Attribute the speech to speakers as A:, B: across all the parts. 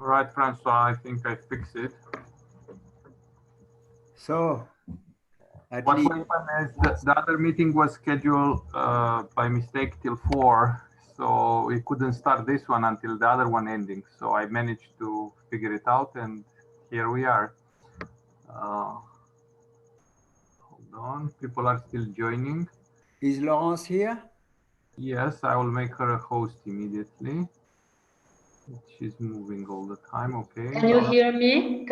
A: All right, Francois, I think I fixed it.
B: So, at
A: What
B: least,
A: happened is the other meeting was scheduled by mistake till 4, so we couldn't start this one until the other one ending. So I managed to figure it out, and here we are. Hold on, people are still joining.
B: is Laurence here?
A: Yes, I will make her a host immediately. She's moving all the time. Okay.
C: Can you hear me?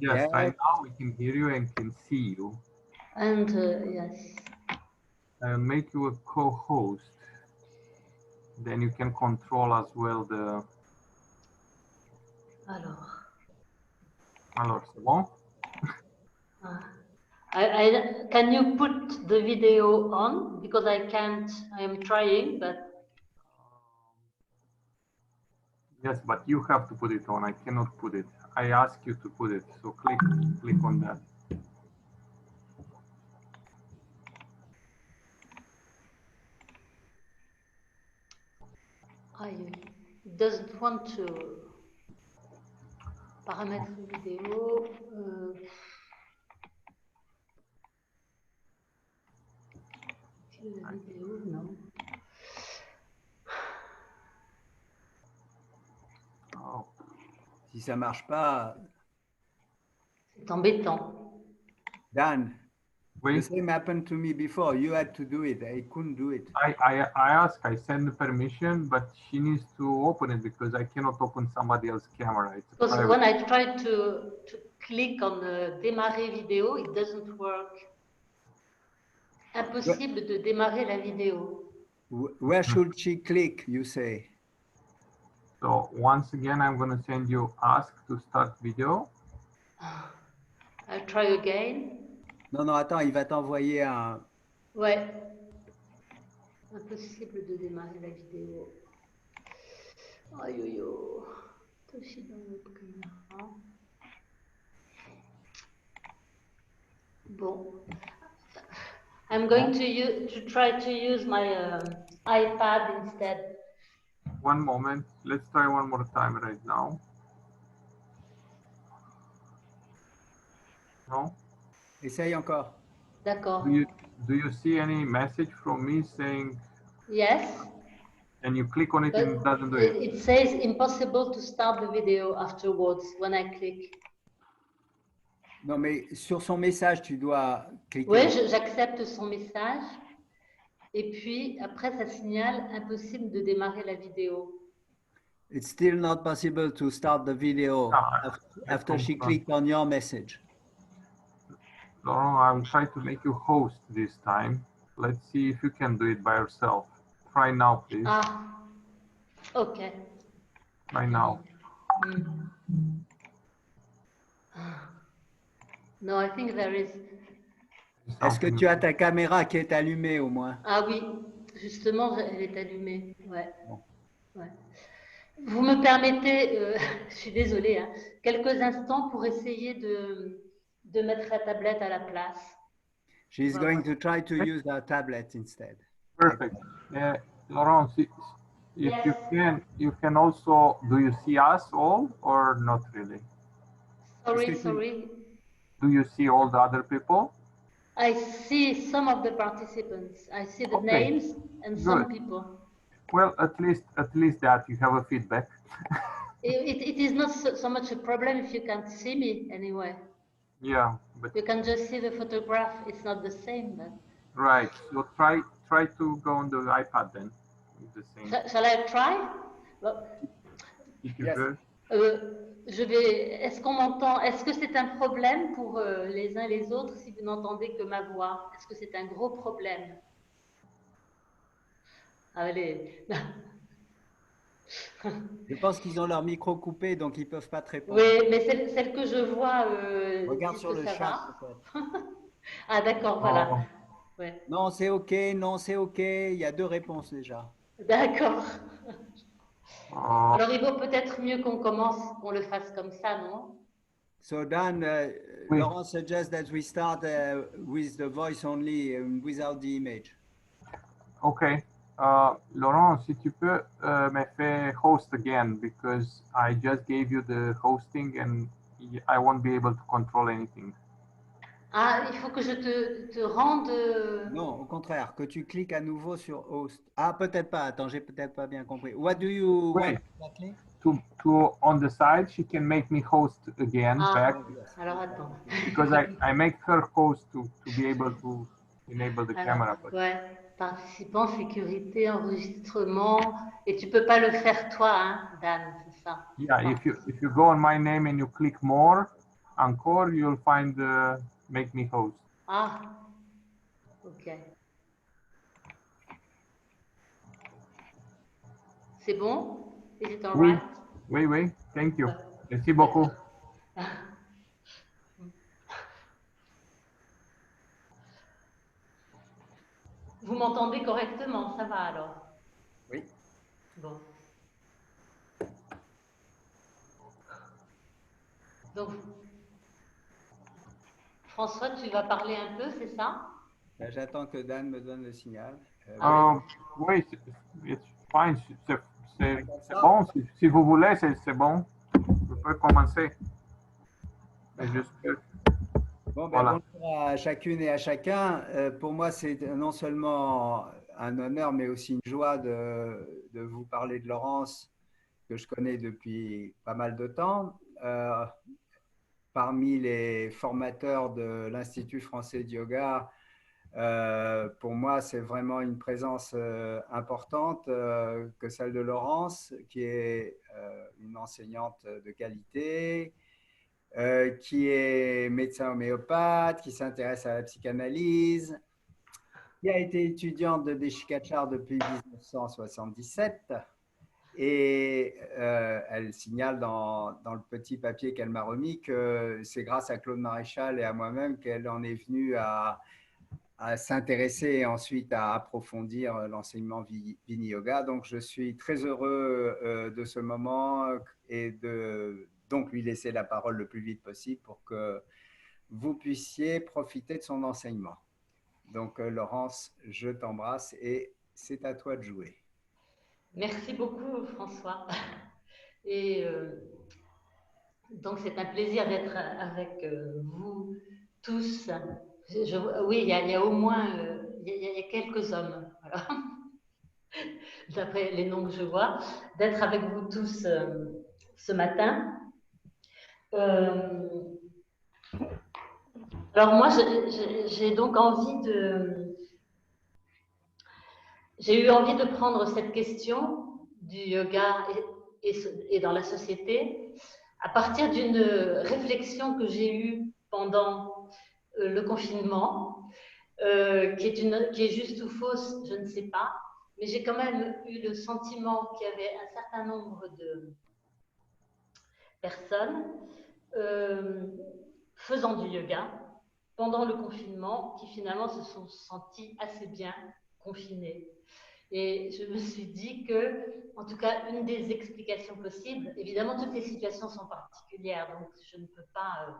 A: Yes,
B: Yeah.
A: right now we can hear you and can see you.
C: And yes.
A: I'll make you a co-host. Then you can control as well the. Alors, c'est bon?
C: Can you put the video on? Because I can't, I am trying, but.
A: Yes, but you have to put it on. I cannot put it. I ask you to put it. So click on that.
C: It doesn't want to. Paramètres vidéo. La vidéo, non.
A: Oh.
B: Si ça marche pas.
C: C'est embêtant.
B: Dan,
A: oui.
B: The same happened to me before. You had to do it. I couldn't do it.
A: I asked, I send the permission, but she needs to open it because I cannot open somebody else's camera. It's
C: because when I try to click on démarrer vidéo, it doesn't work. Impossible de démarrer la vidéo.
B: Where should she click, you say?
A: So once again, I'm going to send you ask to start video.
C: I'll try again.
B: Non, attends, il va t'envoyer un...
C: Ouais. Impossible de démarrer la vidéo. Aïe, aïe, aïe. Toshiba web caméra. Bon. I'm going to try to use my iPad instead.
A: One moment. Let's try one more time right now. No?
B: Essaye encore.
C: D'accord.
A: Do you see any message from me saying?
C: Yes.
A: And you click on it and it doesn't do it.
C: It says impossible to start the video afterwards when I click.
B: Non, mais sur son message, tu dois cliquer.
C: Oui, j'accepte son message. Et puis, après, ça signale impossible de démarrer la vidéo.
B: It's still not possible to start the video after she clicked on your message.
A: Laurent, I will try to make you host this time. Let's see if you can do it by yourself. Try now, please.
C: Ah, okay.
A: Try now.
C: No, I think there is.
B: Est-ce que tu as ta caméra qui est allumée au moins?
C: Ah oui, justement, elle est allumée. Ouais. Ouais. Vous me permettez, je suis désolée, hein, quelques instants pour essayer de mettre la tablette à la place.
B: She's going to try to use her tablet instead.
A: Perfect. Laurent, if yes. you can also, do you see us all or not really?
C: Sorry.
A: Do you see all the other people?
C: I see some of the participants. I see the names and some people.
A: Well, at least that you have a feedback.
C: It is not so much a problem if you can't see me anyway.
A: Yeah, but
C: you can just see the photograph. It's not the same, but.
A: Right. So try to go on the iPad then. The same.
C: Shall I try? Well,
A: if you
B: yes.
C: Est-ce qu'on m'entend? Est-ce que c'est un problème pour les uns les autres si vous n'entendez que ma voix? Est-ce que c'est un gros problème? Allez.
B: Je pense qu'ils ont leur micro coupé, donc ils ne peuvent pas te répondre.
C: Oui, mais celle que je vois.
B: Regarde sur le chat.
C: Ah, d'accord, voilà. Oh. Ouais.
B: Non, c'est OK, non, c'est OK. Il y a 2 réponses déjà.
C: D'accord. Alors, il vaut peut-être mieux qu'on qu'on le fasse comme ça, non?
B: So Dan,
A: oui.
B: Laurent suggests that we start with the voice only, without the image.
A: Okay. Laurent, si tu peux me faire host again, because I just gave you the hosting and I won't be able to control anything.
C: Ah, il faut que je te rende.
B: Non, au contraire, que tu cliques à nouveau sur host. Ah, peut-être pas. Attends, j'ai peut-être pas bien compris. What do you want
A: Wait,
B: exactly?
A: to on the side, she can make me host again back,
C: Ah,
B: Oh, yes.
C: alors attends.
A: because I make her host to be able to enable the
C: Alors,
A: camera. But
C: ouais, participant, sécurité, enregistrement. Et tu peux pas le faire toi, hein, Dan, c'est ça.
A: yeah, if you go on my name and you click more, encore, you'll find make me host.
C: Ah, ok. C'est bon? Is it all
A: Oui,
C: right?
A: oui, oui. Thank you.
C: Ouais.
A: Merci beaucoup.
C: Vous m'entendez correctement, ça va alors?
B: Oui.
C: Bon. Donc, François, tu vas parler un peu, c'est ça?
B: Ben, j'attends que Dan me donne le signal.
A: Oui, it's fine. C'est bon. Si vous voulez, c'est bon. Je peux commencer. Mais juste que-
B: Bon, ben,
A: Voilà.
B: bonjour à chacune et à chacun. Pour moi, c'est non seulement un honneur, mais aussi une joie de vous parler de Laurence, que je connais depuis pas mal de temps. Parmi les formateurs de l'Institut français de yoga, pour moi, c'est vraiment une présence importante que celle de Laurence, qui est une enseignante de qualité, qui est médecin homéopathe, qui s'intéresse à la psychanalyse, qui a été étudiante de Desikachar depuis 1977. Et elle signale dans le petit papier qu'elle m'a remis que c'est grâce à Claude Maréchal et à moi-même qu'elle en est venue à s'intéresser et ensuite à approfondir l'enseignement Vini Yoga. Donc, je suis très heureux de ce moment et de donc lui laisser la parole le plus vite possible pour que vous puissiez profiter de son enseignement. Donc, Laurence, je t'embrasse et c'est à toi de jouer.
C: Merci beaucoup, François. Et donc, c'est un plaisir d'être avec vous tous. Oui, il y a au moins il y a quelques hommes, voilà. D'après les noms que je vois, d'être avec vous tous ce matin. Alors moi, j'ai donc j'ai eu envie de prendre cette question du yoga et dans la société à partir d'une réflexion que j'ai eue pendant le confinement, qui est juste ou fausse, je ne sais pas, mais j'ai quand même eu le sentiment qu'il y avait un certain nombre de personnes faisant du yoga pendant le confinement qui finalement se sont senties assez bien confinées. Et je me suis dit que, en tout cas, une des explications possibles, évidemment, toutes les situations sont particulières, donc je ne peux pas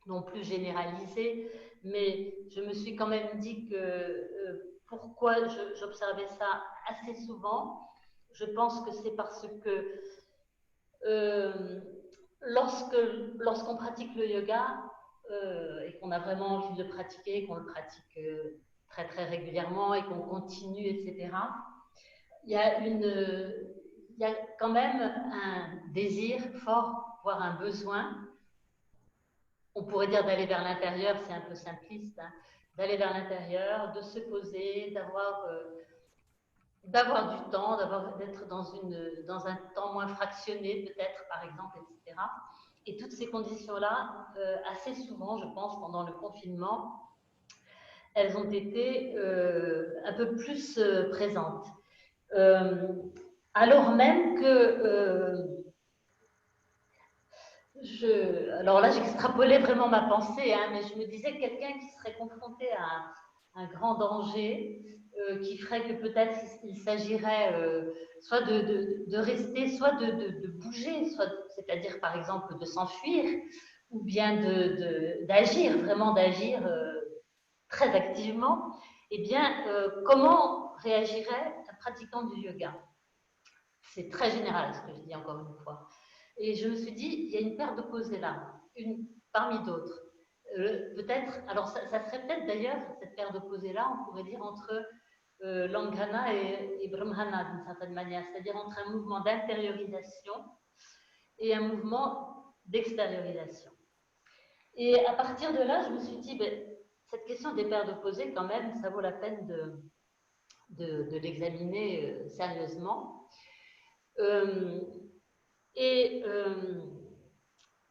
C: non plus généraliser, mais je me suis quand même dit que pourquoi j'observais ça assez souvent, je pense que c'est parce que lorsqu'on pratique le yoga et qu'on a vraiment envie de le pratiquer, qu'on le pratique très très régulièrement et qu'on continue, etc., il y a quand même un désir fort, voire un besoin. On pourrait dire d'aller vers l'intérieur, c'est un peu simpliste, hein, d'aller vers l'intérieur, de se poser, d'avoir du temps, d'être dans un temps moins fractionné peut-être, par exemple, etc. Et toutes ces conditions-là, assez souvent, je pense, pendant le confinement, elles ont été un peu plus présentes. Alors même que alors là, j'extrapolais vraiment ma pensée, hein, mais je me disais quelqu'un qui serait confronté à un grand danger, qui ferait que peut-être il s'agirait soit de rester, soit de bouger, c'est-à-dire par exemple de s'enfuir, ou bien d'agir, vraiment d'agir très activement, eh bien, comment réagirait un pratiquant du yoga? C'est très général ce que je dis encore une fois. Et je me suis dit, il y a une paire d'opposés là, une parmi d'autres. Peut-être, alors ça serait peut-être d'ailleurs, cette paire d'opposés là, on pourrait dire entre Langhana et Brahmana d'une certaine manière, c'est-à-dire entre un mouvement d'intériorisation et un mouvement d'extériorisation. Et à partir de là, je me suis dit, ben, cette question des paires d'opposés, quand même, ça vaut la peine de l'examiner sérieusement.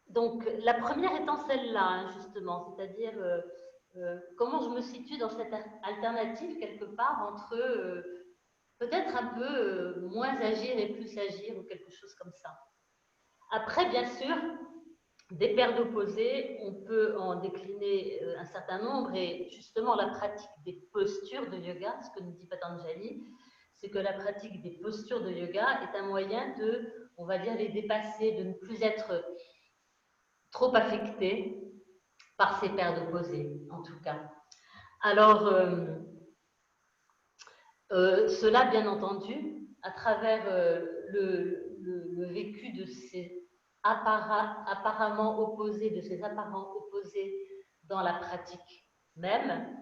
C: Donc, la première étant celle-là, hein, justement, c'est-à-dire comment je me situe dans cette alternative quelque part entre peut-être un peu moins agir et plus agir ou quelque chose comme ça. Après, bien sûr, des paires d'opposés, on peut en décliner un certain nombre et justement la pratique des postures de yoga, ce que nous dit Patanjali, c'est que la pratique des postures de yoga est un moyen de, on va dire, les dépasser, de ne plus être trop affecté par ces paires d'opposés, en tout cas. Alors, cela, bien entendu, à travers le vécu de ces apparemment opposés, de ces apparents opposés dans la pratique même,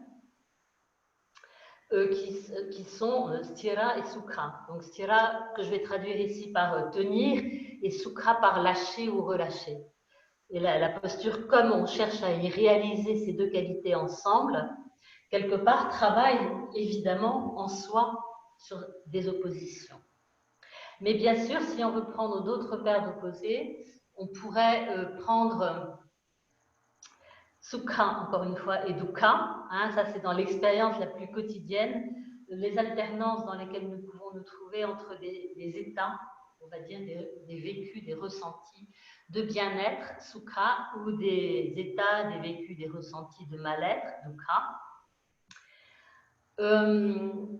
C: qui sont stira et sukha. Donc stira que je vais traduire ici par tenir et sukha par lâcher ou relâcher. Et la posture, comme on cherche à y réaliser ces deux qualités ensemble, quelque part travaille évidemment en soi sur des oppositions. Mais bien sûr, si on veut prendre d'autres paires d'opposés, on pourrait prendre sukha, encore une fois, et dukkha. Hein, ça, c'est dans l'expérience la plus quotidienne, les alternances dans lesquelles nous pouvons nous trouver entre des états, on va dire des vécus, des ressentis de bien-être, sukha, ou des états, des vécus, des ressentis de mal-être, dukkha.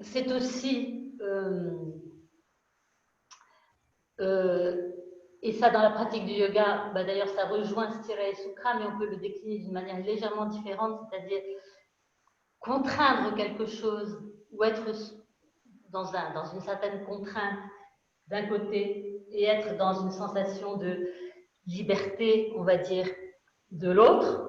C: C'est aussi, et ça dans la pratique du yoga, bah d'ailleurs ça rejoint stira et sukha, mais on peut le décliner d'une manière légèrement différente, c'est-à-dire contraindre quelque chose ou être dans une certaine contrainte d'un côté et être dans une sensation de liberté, on va dire, de l'autre.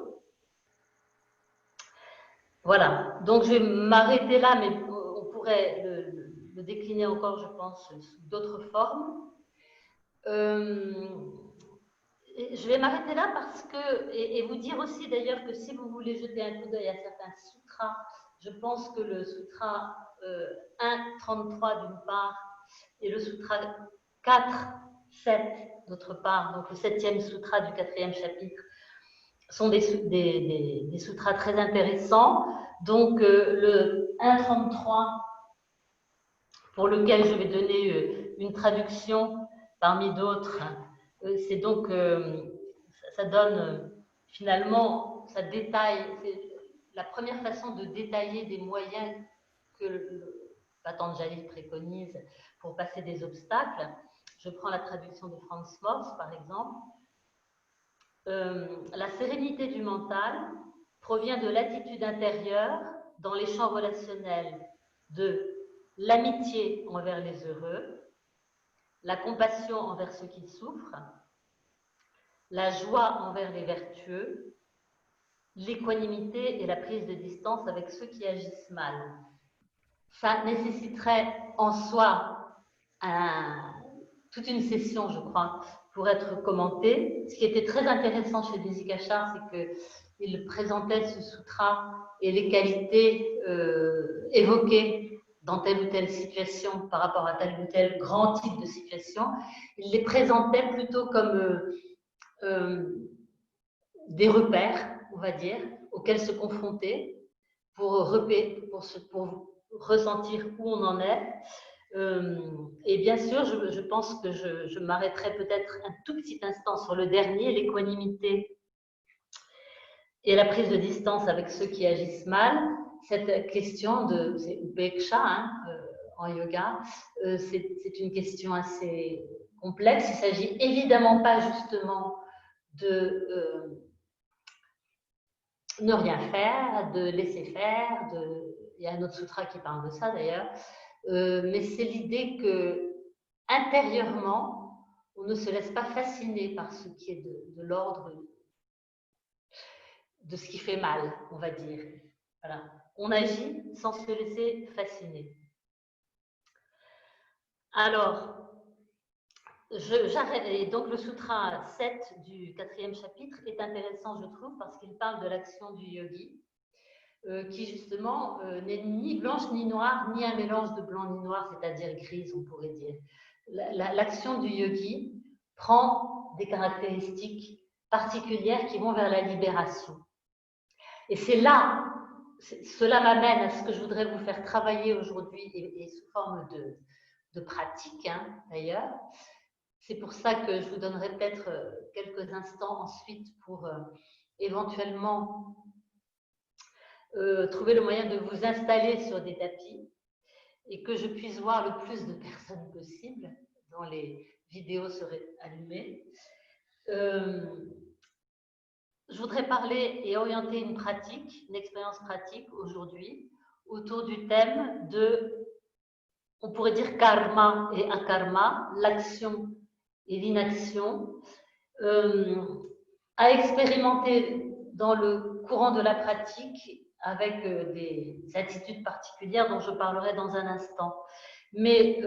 C: Voilà, donc je vais m'arrêter là, mais on pourrait le décliner encore, je pense, sous d'autres formes. Je vais m'arrêter là parce que, et vous dire aussi d'ailleurs que si vous voulez jeter un coup d'œil à certains sutras, je pense que le sutra 1.33 d'une part et le sutra 4.7 d'autre part, donc le 7e sutra du 4e chapitre, sont des sutras très intéressants. Donc le 1.33, pour lequel je vais donner une traduction parmi d'autres, c'est donc, ça donne finalement, ça détaille, c'est la première façon de détailler des moyens que Patanjali préconise pour passer des obstacles. Je prends la traduction de Franz Morse, par exemple. La sérénité du mental provient de l'attitude intérieure dans les champs relationnels de l'amitié envers les heureux, la compassion envers ceux qui souffrent, la joie envers les vertueux, l'équanimité et la prise de distance avec ceux qui agissent mal. Ça nécessiterait en soi toute une session, je crois, pour être commenté. Ce qui était très intéressant chez Desikachar, c'est qu'il présentait ce sutra et les qualités évoquées dans telle ou telle situation par rapport à tel ou tel grand type de situation. Il les présentait plutôt comme des repères, on va dire, auxquels se confronter pour ressentir où on en est. Et bien sûr, je pense que je m'arrêterai peut-être un tout petit instant sur le dernier, l'équanimité et la prise de distance avec ceux qui agissent mal. Cette question de upeksha en yoga, c'est une question assez complexe. Il ne s'agit évidemment pas justement de ne rien faire, de laisser faire. Il y a un autre sutra qui parle de ça d'ailleurs. mais c'est l'idée que intérieurement, on ne se laisse pas fasciner par ce qui est de l'ordre de ce qui fait mal, on va dire. Voilà. On agit sans se laisser fasciner. Alors, j'arrête. Et donc, le sutra 7 du 4e chapitre est intéressant, je trouve, parce qu'il parle de l'action du yogi, qui justement n'est ni blanche ni noire, ni un mélange de blanc ni noir, c'est-à-dire grise, on pourrait dire. L'action du yogi prend des caractéristiques particulières qui vont vers la libération. Et c'est là, cela m'amène à ce que je voudrais vous faire travailler aujourd'hui et sous forme de pratique, hein, d'ailleurs. C'est pour ça que je vous donnerai peut-être quelques instants ensuite pour éventuellement trouver le moyen de vous installer sur des tapis et que je puisse voir le plus de personnes possible dont les vidéos seraient allumées. Je voudrais parler et orienter une pratique, une expérience pratique aujourd'hui autour du thème de, on pourrait dire karma et akarma, l'action et l'inaction, à expérimenter dans le courant de la pratique avec des attitudes particulières dont je parlerai dans un instant. Mais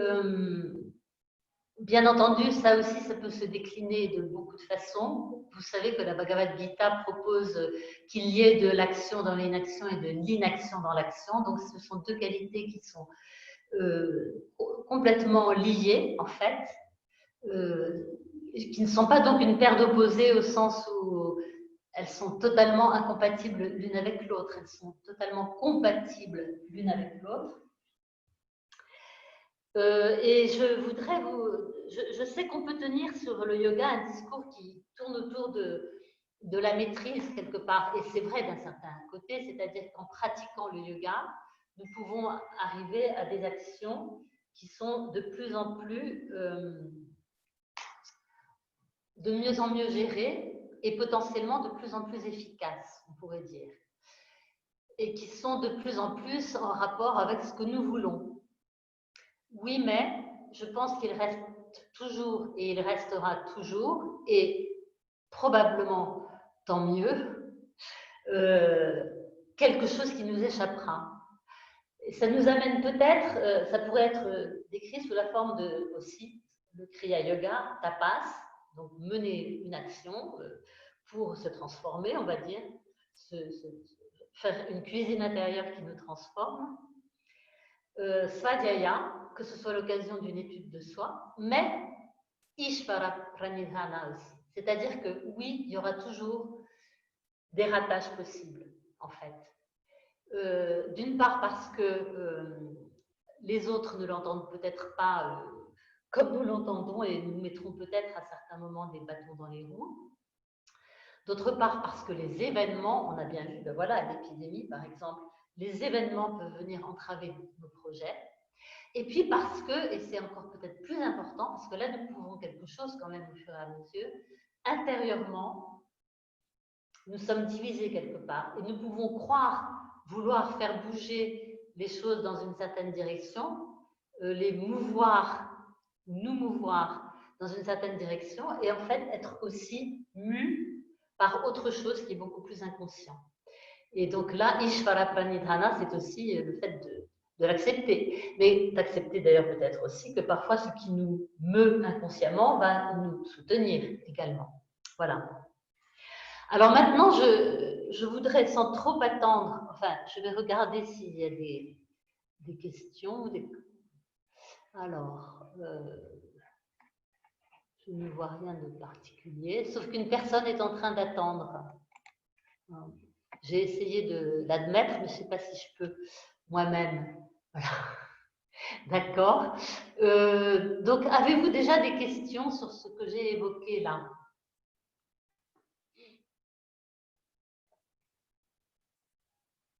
C: bien entendu, ça aussi, ça peut se décliner de beaucoup de façons. Vous savez que la Bhagavad Gita propose qu'il y ait de l'action dans l'inaction et de l'inaction dans l'action. Donc, ce sont deux qualités qui sont complètement liées, en fait, qui ne sont pas donc une paire d'opposés au sens où elles sont totalement incompatibles l'une avec l'autre. Elles sont totalement compatibles l'une avec l'autre. Et je voudrais je sais qu'on peut tenir sur le yoga un discours qui tourne autour de la maîtrise quelque part, et c'est vrai d'un certain côté, c'est-à-dire qu'en pratiquant le yoga, nous pouvons arriver à des actions qui sont de plus en plus, de mieux en mieux gérées et potentiellement de plus en plus efficaces, on pourrait dire, et qui sont de plus en plus en rapport avec ce que nous voulons. Oui, mais je pense qu'il reste toujours et il restera toujours, et probablement tant mieux, quelque chose qui nous échappera. Et ça nous amène peut-être, ça pourrait être décrit sous la forme de aussi le Kriya Yoga, tapas, donc mener une action pour se transformer, on va dire, faire une cuisine intérieure qui nous transforme. Svadhyaya, que ce soit l'occasion d'une étude de soi, mais Ishvara Pranidhana aussi. C'est-à-dire que oui, il y aura toujours des ratages possibles, en fait. D'une part parce que les autres ne l'entendent peut-être pas comme nous l'entendons et nous mettrons peut-être à certains moments des bâtons dans les roues. D'autre part parce que les événements, on a bien vu, ben voilà, l'épidémie par exemple, les événements peuvent venir entraver nos projets. Et puis parce que, et c'est encore peut-être plus important, parce que là nous pouvons quelque chose quand même au fur et à mesure, intérieurement, nous sommes divisés quelque part et nous pouvons croire vouloir faire bouger les choses dans une certaine direction, les mouvoir, nous mouvoir dans une certaine direction, et en fait être aussi mus par autre chose qui est beaucoup plus inconscient. Et donc là, Ishvara Pranidhana, c'est aussi le fait de l'accepter. Mais d'accepter d'ailleurs peut-être aussi que parfois ce qui nous meut inconsciemment va nous soutenir également. Voilà. Alors maintenant, je voudrais sans trop attendre, enfin, je vais regarder s'il y a des questions. Alors, je ne vois rien de particulier, sauf qu'une personne est en train d'attendre. J'ai essayé de l'admettre, mais je ne sais pas si je peux moi-même. Voilà. D'accord. Donc, avez-vous déjà des questions sur ce que j'ai évoqué là?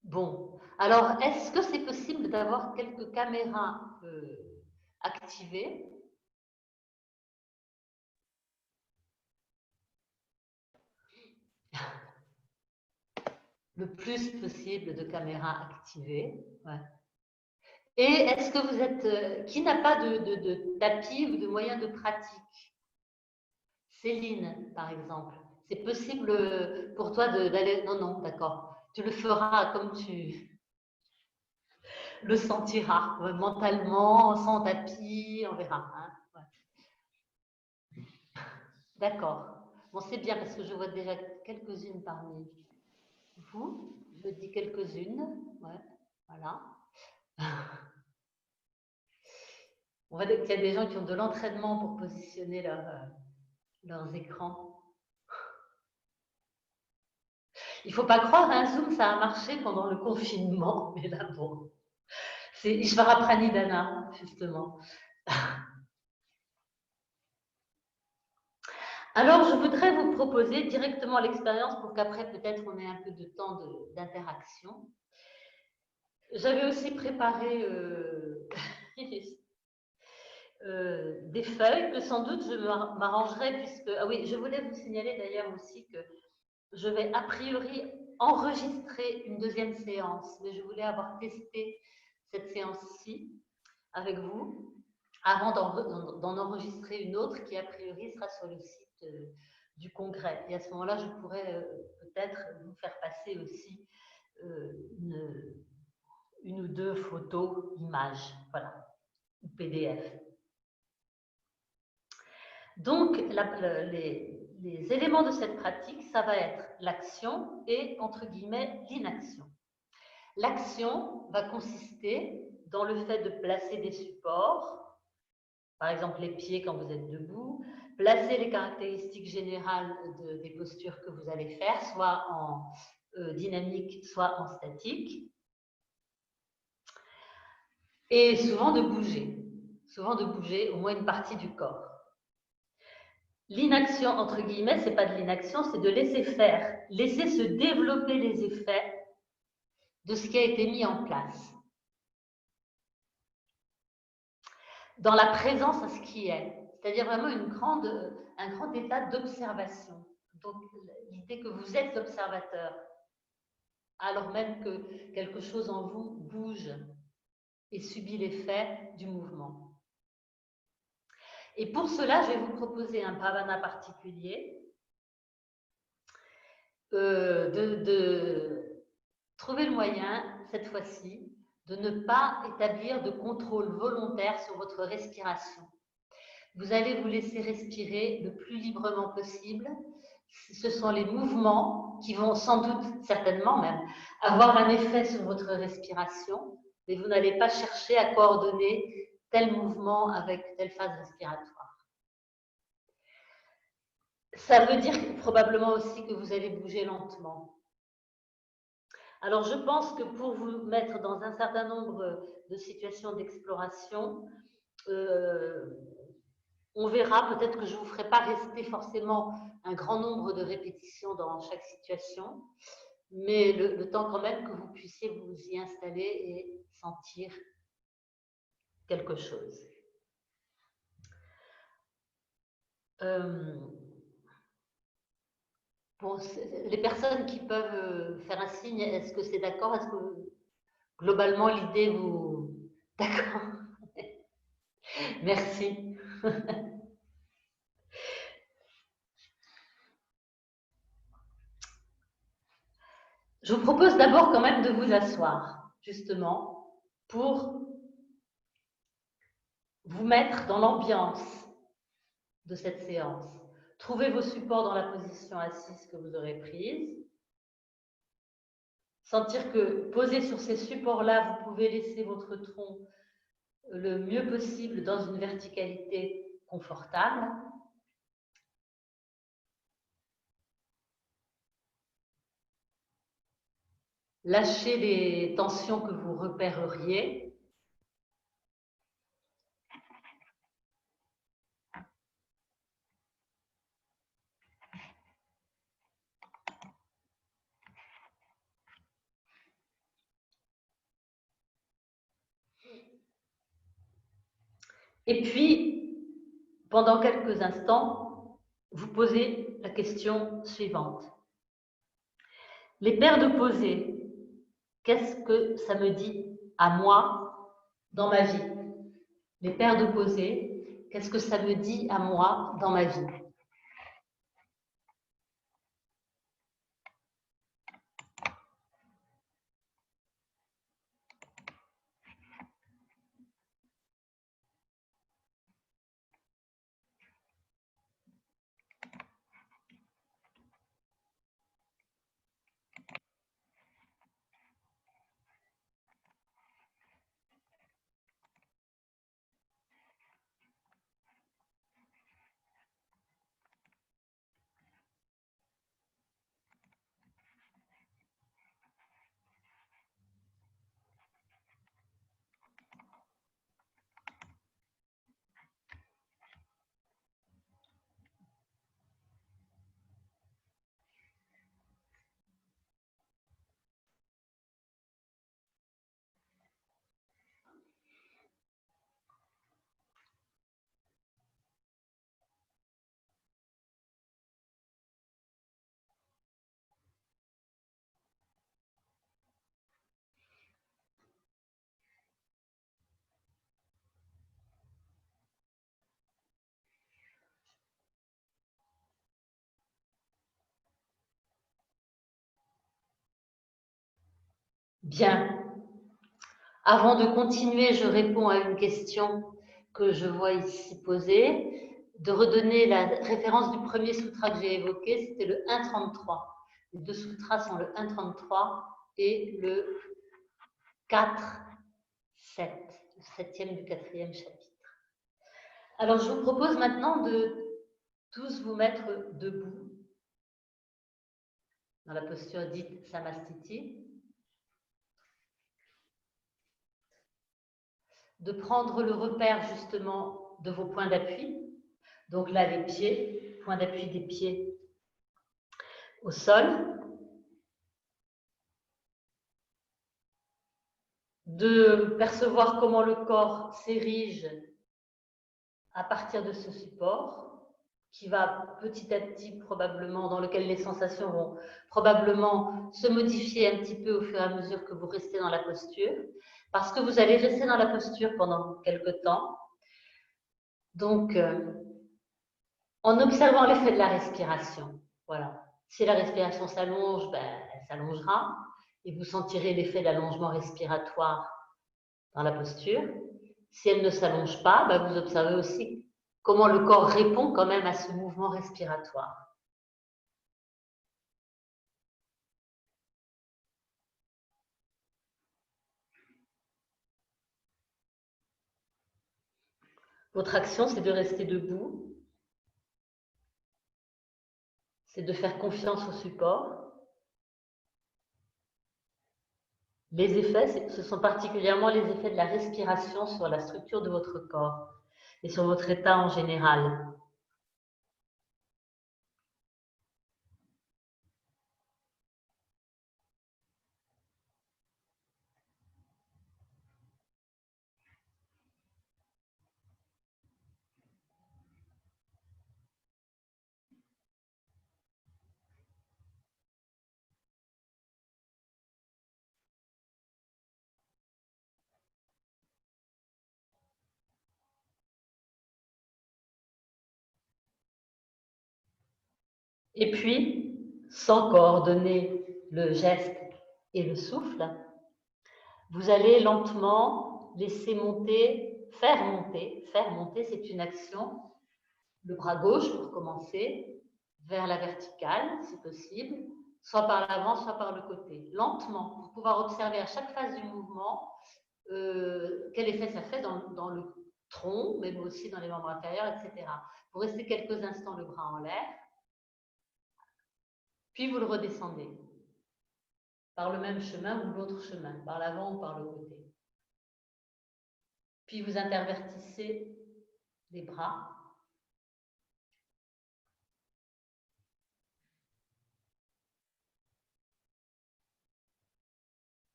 C: Bon. Alors, est-ce que c'est possible d'avoir quelques caméras activées? Le plus possible de caméras activées. Ouais. Et est-ce que vous êtes... qui n'a pas de tapis ou de moyen de pratique? Céline, par exemple. C'est possible pour toi d'aller... Non, non, d'accord. Tu le feras comme tu le sentiras, mentalement, sans tapis, on verra. Hein, ouais. D'accord. Bon, c'est bien parce que je vois déjà quelques-unes parmi vous. Je dis quelques-unes. Ouais, voilà. On va dire qu'il y a des gens qui ont de l'entraînement pour positionner leurs écrans. Il ne faut pas croire, hein, Zoom, ça a marché pendant le confinement, mais là, bon, c'est Ishvara Pranidhana, justement. Alors, je voudrais vous proposer directement l'expérience pour qu'après, peut-être, on ait un peu de temps d'interaction. J'avais aussi préparé des feuilles que sans doute je m'arrangerai puisque... Ah oui, je voulais vous signaler d'ailleurs aussi que je vais a priori enregistrer une deuxième séance, mais je voulais avoir testé cette séance-ci avec vous avant d'en enregistrer une autre qui a priori sera sur le site du congrès. Et à ce moment-là, je pourrais peut-être vous faire passer aussi une ou deux photos, images, voilà, ou PDF. Donc, les éléments de cette pratique, ça va être l'action et, entre guillemets, l'inaction. L'action va consister dans le fait de placer des supports, par exemple les pieds quand vous êtes debout, placer les caractéristiques générales des postures que vous allez faire, soit en dynamique, soit en statique, et souvent de bouger au moins une partie du corps. L'inaction, entre guillemets, ce n'est pas de l'inaction, c'est de laisser faire, laisser se développer les effets de ce qui a été mis en place. Dans la présence à ce qui est, c'est-à-dire vraiment un grand état d'observation. Donc, l'idée que vous êtes l'observateur, alors même que quelque chose en vous bouge et subit l'effet du mouvement. Et pour cela, je vais vous proposer un bhavana particulier, de trouver le moyen, cette fois-ci, de ne pas établir de contrôle volontaire sur votre respiration. Vous allez vous laisser respirer le plus librement possible. Ce sont les mouvements qui vont sans doute, certainement même, avoir un effet sur votre respiration, mais vous n'allez pas chercher à coordonner tel mouvement avec telle phase respiratoire. Ça veut dire probablement aussi que vous allez bouger lentement. Alors, je pense que pour vous mettre dans un certain nombre de situations d'exploration, on verra, peut-être que je ne vous ferai pas rester forcément un grand nombre de répétitions dans chaque situation, mais le temps quand même que vous puissiez vous y installer et sentir quelque chose. Bon, les personnes qui peuvent faire un signe, est-ce que c'est d'accord? Est-ce que globalement l'idée vous... D'accord. Merci. Je vous propose d'abord quand même de vous asseoir, justement, pour vous mettre dans l'ambiance de cette séance. Trouvez vos supports dans la position assise que vous aurez prise. Sentir que posé sur ces supports-là, vous pouvez laisser votre tronc le mieux possible dans une verticalité confortable. Lâchez les tensions que vous repéreriez. Et puis, pendant quelques instants, vous posez la question suivante. Les paires de posées, qu'est-ce que ça me dit à moi dans ma vie. Les paires d'opposés, qu'est-ce que ça me dit à moi dans ma vie? Bien. Avant de continuer, je réponds à une question que je vois ici posée. De redonner la référence du premier sutra que j'ai évoqué, c'était le 1.33. Les deux sutras sont le 1.33 et le 4.7, le 7e du 4e chapitre. Alors, je vous propose maintenant de tous vous mettre debout, dans la posture dite Samastiti, de prendre le repère justement de vos points d'appui. Donc là, les pieds, point d'appui des pieds au sol. De percevoir comment le corps s'érige à partir de ce support, qui va petit à petit probablement, dans lequel les sensations vont probablement se modifier un petit peu au fur et à mesure que vous restez dans la posture, parce que vous allez rester dans la posture pendant quelque temps. Donc, en observant l'effet de la respiration, voilà. Si la respiration s'allonge, ben, elle s'allongera, et vous sentirez l'effet d'allongement respiratoire dans la posture. Si elle ne s'allonge pas, ben, vous observez aussi comment le corps répond quand même à ce mouvement respiratoire. Votre action, c'est de rester debout, c'est de faire confiance au support. Les effets, ce sont particulièrement les effets de la respiration sur la structure de votre corps et sur votre état en général. Et puis, sans coordonner le geste et le souffle, vous allez lentement laisser monter, faire monter, c'est une action, le bras gauche pour commencer, vers la verticale, si possible, soit par l'avant, soit par le côté, lentement, pour pouvoir observer à chaque phase du mouvement quel effet ça fait dans le tronc, mais aussi dans les membres inférieurs, etc. Vous restez quelques instants le bras en l'air, puis vous le redescendez par le même chemin ou l'autre chemin, par l'avant ou par le côté. Puis vous intervertissez les bras.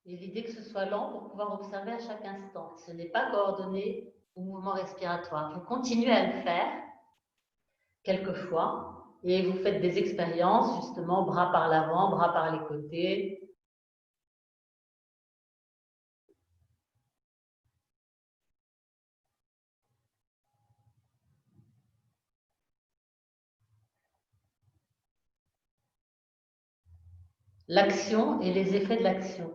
C: Et l'idée que ce soit lent pour pouvoir observer à chaque instant. Ce n'est pas coordonné au mouvement respiratoire. Vous continuez à le faire quelquefois et vous faites des expériences, justement, bras par l'avant, bras par les côtés. l'action et les effets de l'action.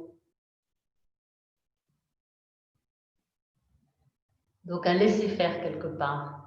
C: Donc un laisser-faire quelque part.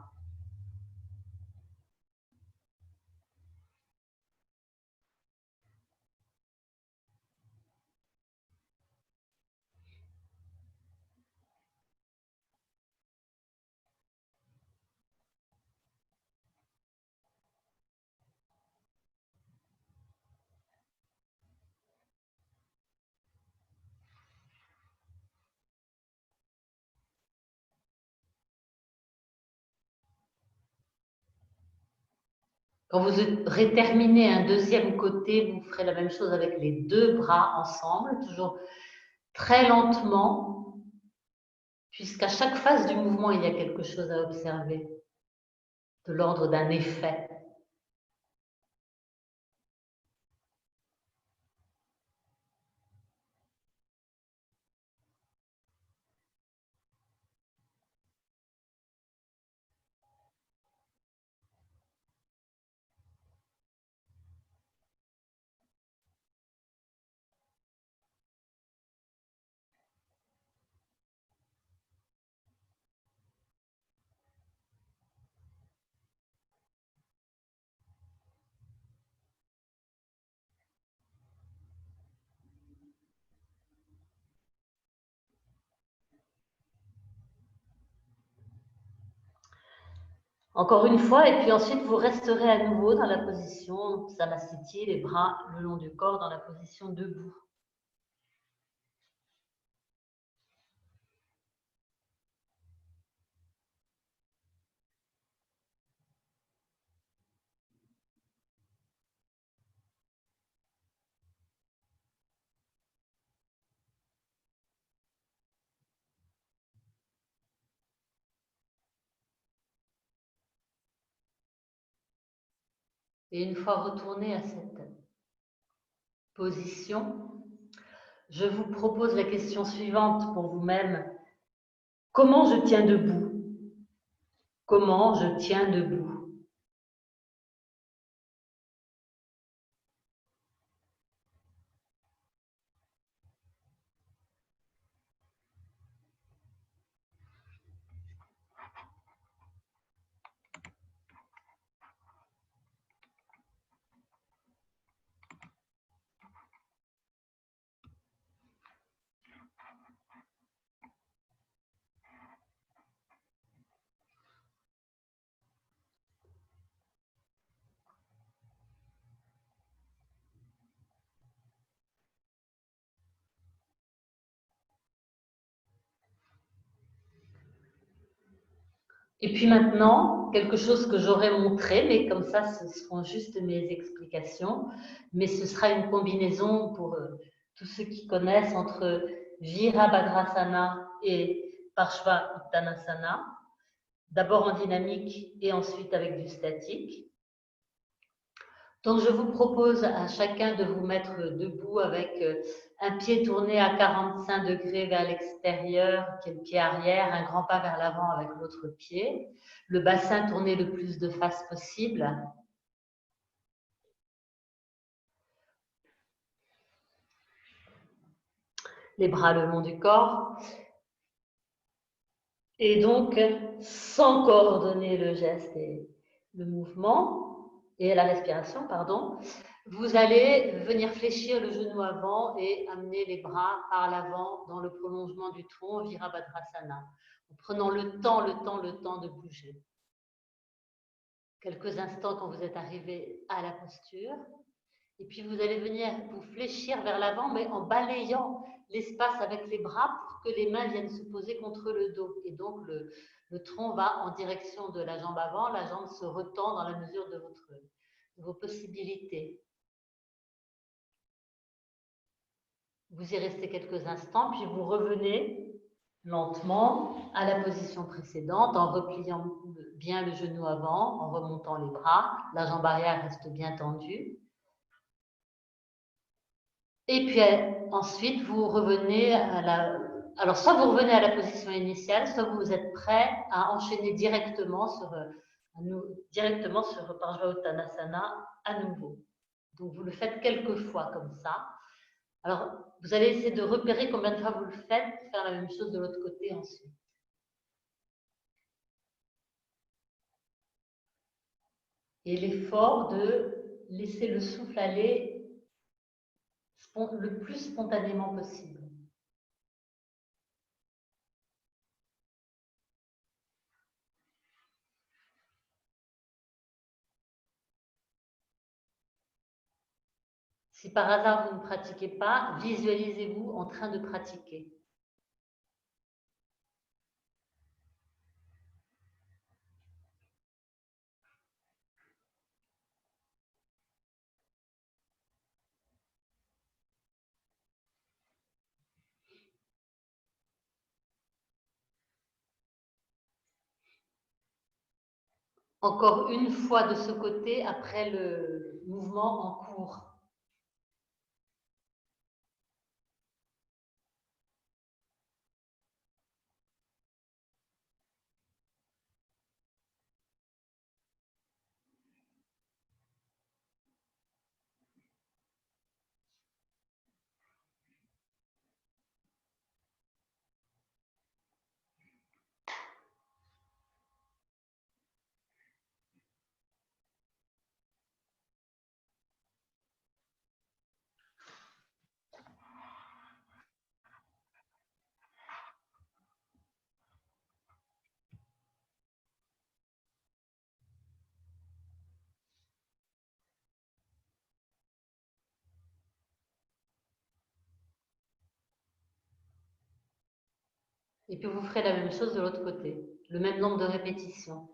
C: Quand vous aurez terminé un deuxième côté, vous ferez la même chose avec les deux bras ensemble, toujours très lentement, puisqu'à chaque phase du mouvement, il y a quelque chose à observer, de l'ordre d'un effet. Encore une fois, et puis ensuite vous resterez à nouveau dans la position Samasthiti, les bras le long du corps dans la position debout. Et une fois retourné à cette position, je vous propose la question suivante pour vous-même. Comment je tiens debout? Comment je tiens debout? Et puis maintenant, quelque chose que j'aurais montré, mais comme ça, ce seront juste mes explications, mais ce sera une combinaison pour tous ceux qui connaissent entre Virabhadrasana et Parshva-Uttanasana, d'abord en dynamique et ensuite avec du statique. Donc, je vous propose à chacun de vous mettre debout avec un pied tourné à 45 degrés vers l'extérieur, qui est le pied arrière, un grand pas vers l'avant avec l'autre pied, le bassin tourné le plus de face possible. Les bras le long du corps. Et donc, sans coordonner le geste et le mouvement, et la respiration, pardon, vous allez venir fléchir le genou avant et amener les bras par l'avant dans le prolongement du tronc, Virabhadrasana, en prenant le temps de bouger. Quelques instants quand vous êtes arrivé à la posture. Et puis vous allez venir vous fléchir vers l'avant, mais en balayant l'espace avec les bras pour que les mains viennent se poser contre le dos. Et donc le tronc va en direction de la jambe avant, la jambe se retend dans la mesure de vos possibilités. Vous y restez quelques instants, puis vous revenez lentement à la position précédente en repliant bien le genou avant, en remontant les bras. La jambe arrière reste bien tendue. Et puis ensuite, vous revenez à la... Alors, soit vous revenez à la position initiale, soit vous êtes prêt à enchaîner directement sur Parshva Uttanasana à nouveau. Donc, vous le faites quelques fois comme ça. Alors, vous allez essayer de repérer combien de fois vous le faites, faire la même chose de l'autre côté ensuite. Et l'effort de laisser le souffle aller le plus spontanément possible. Si par hasard vous ne pratiquez pas, visualisez-vous en train de pratiquer. Encore une fois de ce côté après le mouvement en cours. Et puis vous ferez la même chose de l'autre côté, le même nombre de répétitions.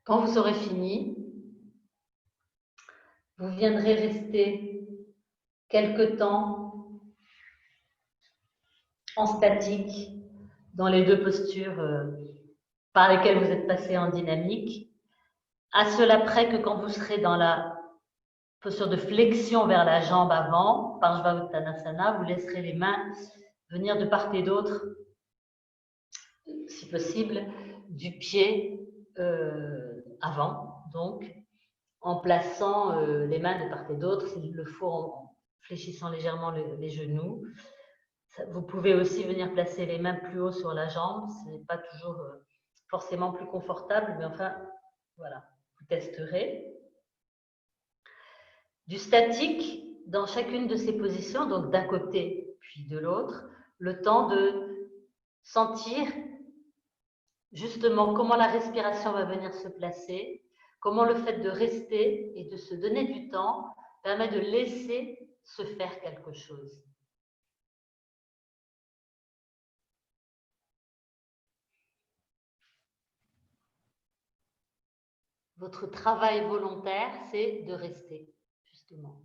C: Quand vous aurez fini, vous viendrez rester quelque temps en statique dans les deux postures par lesquelles vous êtes passé en dynamique. À cela près que quand vous serez dans la posture de flexion vers la jambe avant, Parsvavuttanasana, vous laisserez les mains venir de part et d'autre, si possible, du pied avant, donc en plaçant les mains de part et d'autre, s'il le faut, en fléchissant légèrement les genoux. Vous pouvez aussi venir placer les mains plus haut sur la jambe, ce n'est pas toujours forcément plus confortable, mais enfin, voilà, vous testerez. Du statique dans chacune de ces positions, donc d'un côté puis de l'autre, le temps de sentir justement comment la respiration va venir se placer, comment le fait de rester et de se donner du temps permet de laisser se faire quelque chose. Votre travail volontaire, c'est de rester, justement.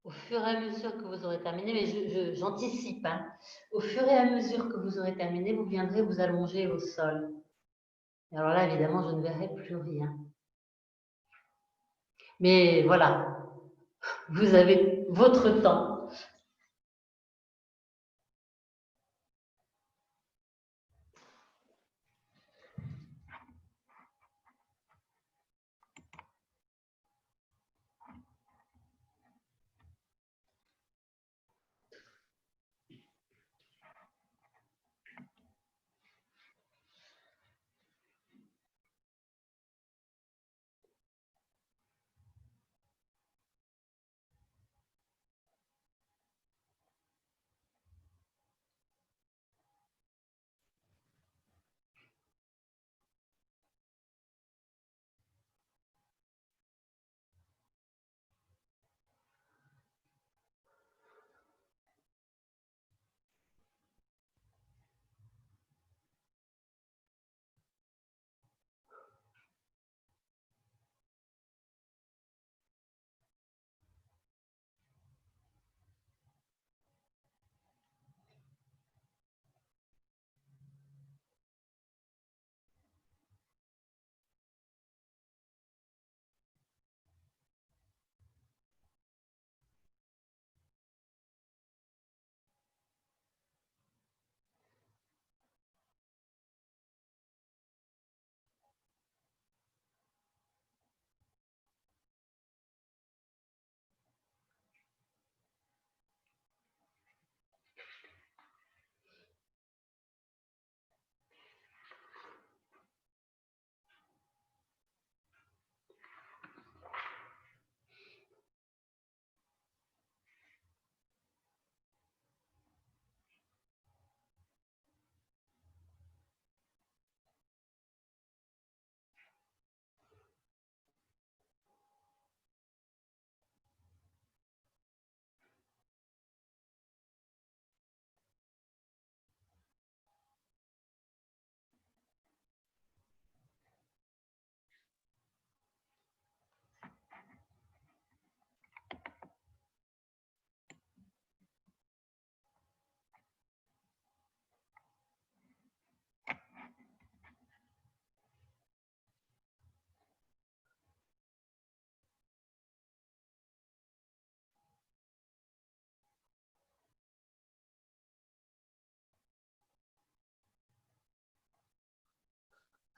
C: Au fur et à mesure que vous aurez terminé, mais j'anticipe, hein, au fur et à mesure que vous aurez terminé, vous viendrez vous allonger au sol. Et alors là, évidemment, je ne verrai plus rien. Mais voilà, vous avez votre temps.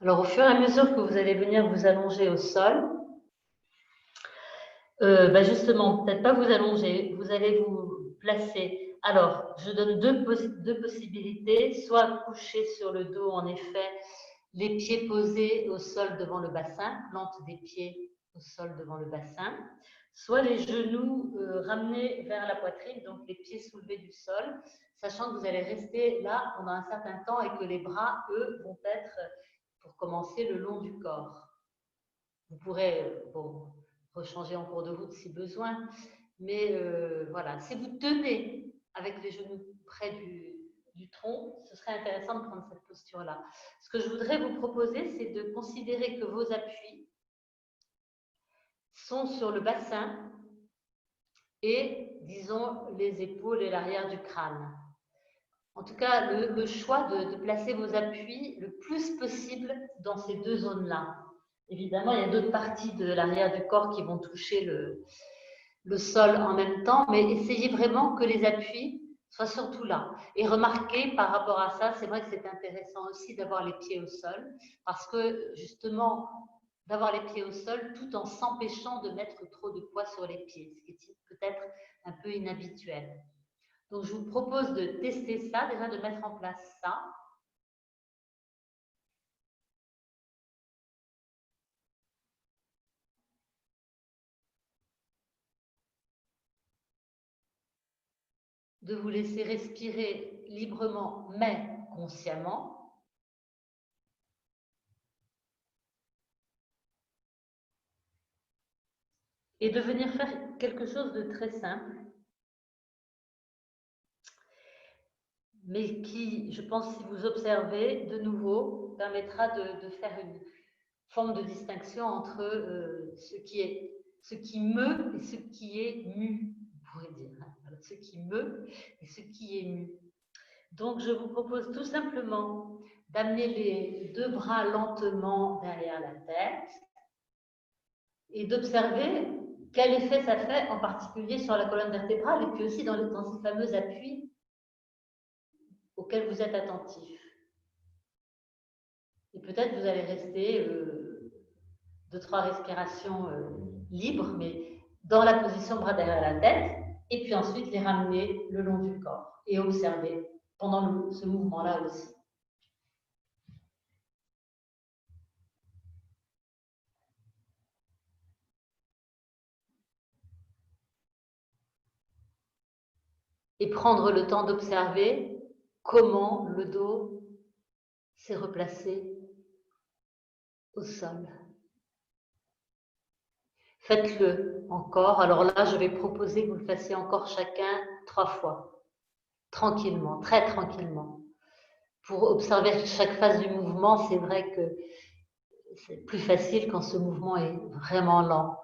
C: Alors, au fur et à mesure que vous allez venir vous allonger au sol, justement, peut-être pas vous allonger, vous allez vous placer. Alors, je donne deux possibilités, soit coucher sur le dos, en effet, les pieds posés au sol devant le bassin, plante des pieds au sol devant le bassin, soit les genoux ramenés vers la poitrine, donc les pieds soulevés du sol, sachant que vous allez rester là pendant un certain temps et que les bras, eux, vont être, pour commencer, le long du corps. Vous pourrez rechanger en cours de route si besoin, mais voilà, si vous tenez avec les genoux près du tronc, ce serait intéressant de prendre cette posture-là. Ce que je voudrais vous proposer, c'est de considérer que vos appuis sont sur le bassin et, disons, les épaules et l'arrière du crâne. En tout cas, le choix de placer vos appuis le plus possible dans ces deux zones-là. Évidemment, il y a d'autres parties de l'arrière du corps qui vont toucher le sol en même temps, mais essayez vraiment que les appuis soient surtout là. Et remarquez par rapport à ça, c'est vrai que c'est intéressant aussi d'avoir les pieds au sol, parce que justement, d'avoir les pieds au sol tout en s'empêchant de mettre trop de poids sur les pieds, ce qui est peut-être un peu inhabituel. Donc, je vous propose de tester ça, déjà de mettre en place ça. De vous laisser respirer librement, mais consciemment. Et de venir faire quelque chose de très simple, mais qui, je pense, si vous observez de nouveau, permettra de faire une forme de distinction entre ce qui meut et ce qui est mu, on pourrait dire. Ce qui meut et ce qui est mu. Donc, je vous propose tout simplement d'amener les deux bras lentement derrière la tête et d'observer quel effet ça fait, en particulier sur la colonne vertébrale et puis aussi dans ces fameux appuis auxquels vous êtes attentif. Et peut-être vous allez rester 2-3 respirations libres, mais dans la position bras derrière la tête, et puis ensuite les ramener le long du corps et observer pendant ce mouvement-là aussi. Et prendre le temps d'observer comment le dos s'est replacé au sol. Faites-le encore. Alors là, je vais proposer que vous le fassiez encore chacun 3 fois, tranquillement, très tranquillement. Pour observer chaque phase du mouvement, c'est vrai que c'est plus facile quand ce mouvement est vraiment lent.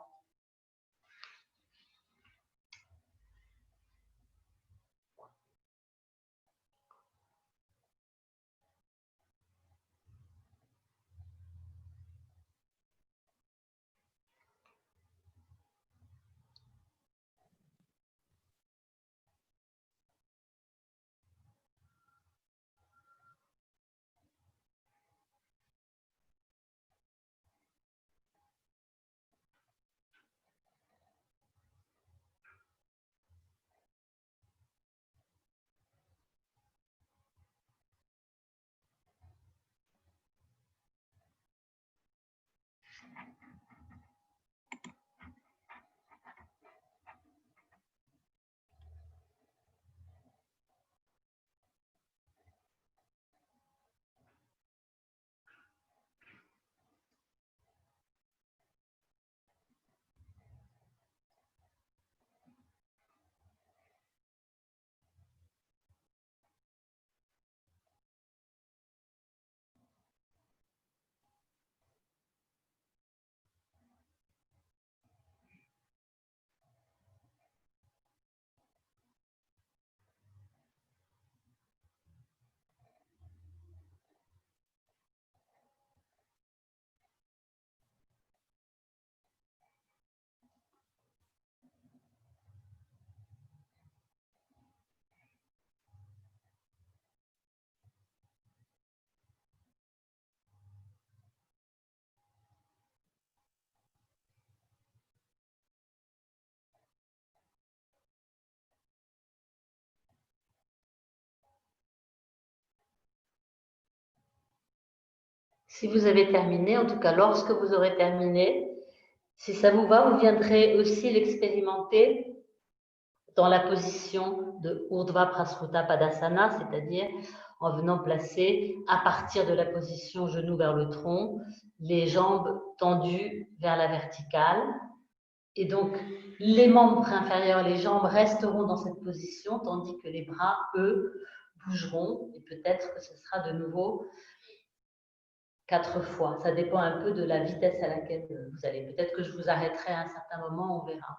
C: Si vous avez terminé, en tout cas lorsque vous aurez terminé, si ça vous va, vous viendrez aussi l'expérimenter dans la position de Urdhva Prasruta Padasana, c'est-à-dire en venant placer à partir de la position genou vers le tronc, les jambes tendues vers la verticale. Et donc, les membres inférieurs, les jambes resteront dans cette position, tandis que les bras, eux, bougeront. Et peut-être que ce sera de nouveau 4 fois. Ça dépend un peu de la vitesse à laquelle vous allez. Peut-être que je vous arrêterai à un certain moment, on verra.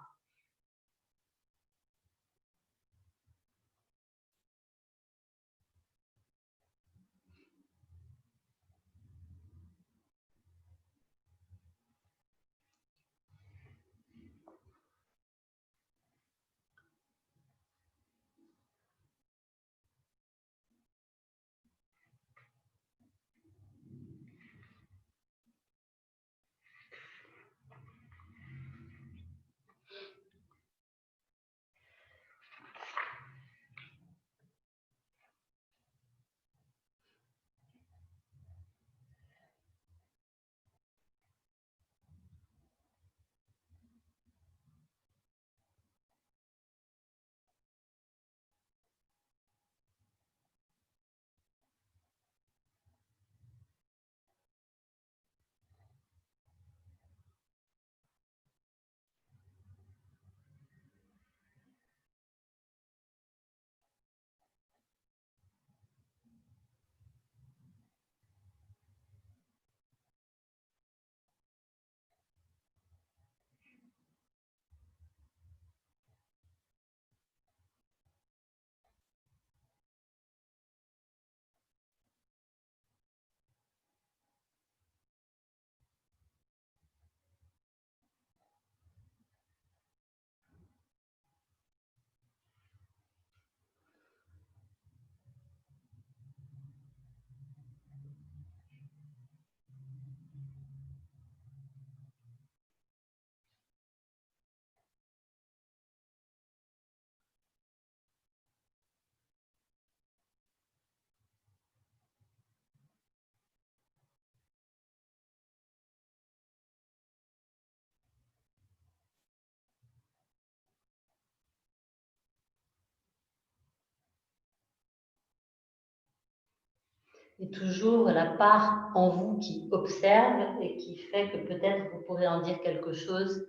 C: Et toujours la part en vous qui observe et qui fait que peut-être vous pourrez en dire quelque chose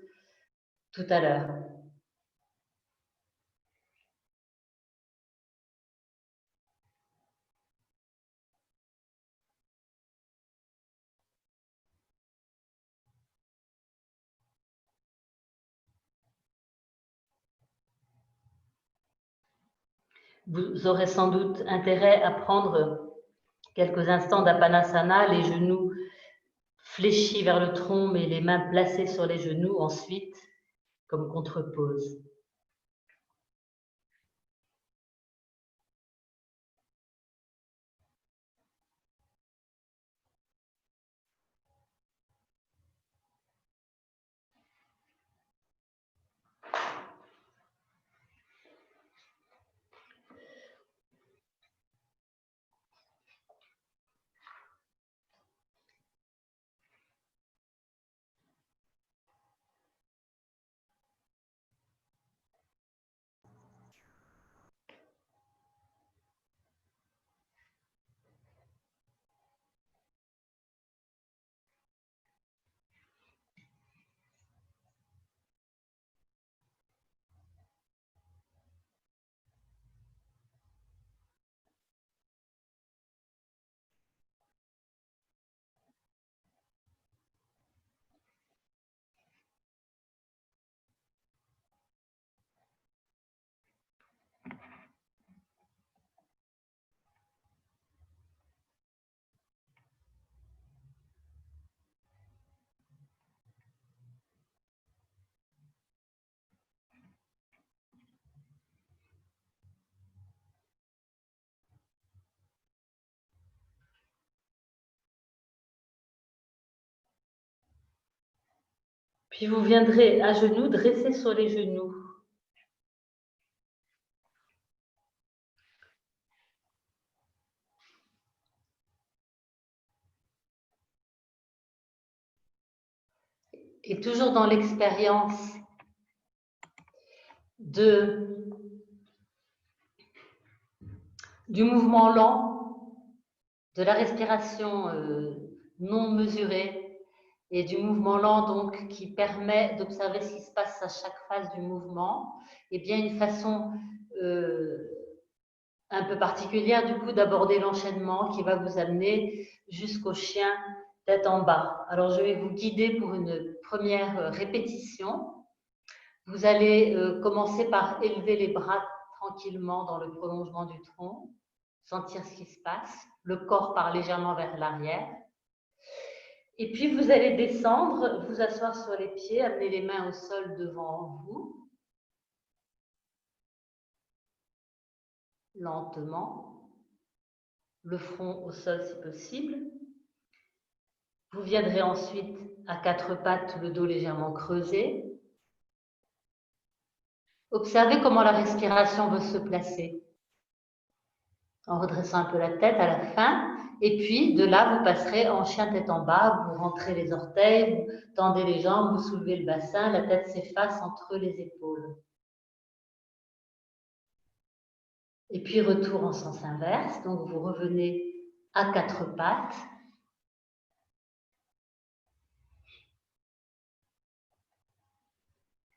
C: tout à l'heure. Vous aurez sans doute intérêt à prendre quelques instants d'apanasana, les genoux fléchis vers le tronc, mais les mains placées sur les genoux ensuite, comme contrepose. Puis vous viendrez à genoux, dressés sur les genoux. Et toujours dans l'expérience du mouvement lent, de la respiration non mesurée et du mouvement lent donc qui permet d'observer ce qui se passe à chaque phase du mouvement, et bien une façon un peu particulière du coup d'aborder l'enchaînement qui va vous amener jusqu'au chien tête en bas. Alors je vais vous guider pour une première répétition. Vous allez commencer par élever les bras tranquillement dans le prolongement du tronc, sentir ce qui se passe. Le corps part légèrement vers l'arrière. Et puis vous allez descendre, vous asseoir sur les pieds, amener les mains au sol devant vous. Lentement. Le front au sol si possible. Vous viendrez ensuite à quatre pattes, le dos légèrement creusé. Observez comment la respiration veut se placer. En redressant un peu la tête à la fin. Et puis, de là, vous passerez en chien tête en bas. Vous rentrez les orteils, vous tendez les jambes, vous soulevez le bassin. La tête s'efface entre les épaules. Et puis, retour en sens inverse. Donc, vous revenez à quatre pattes.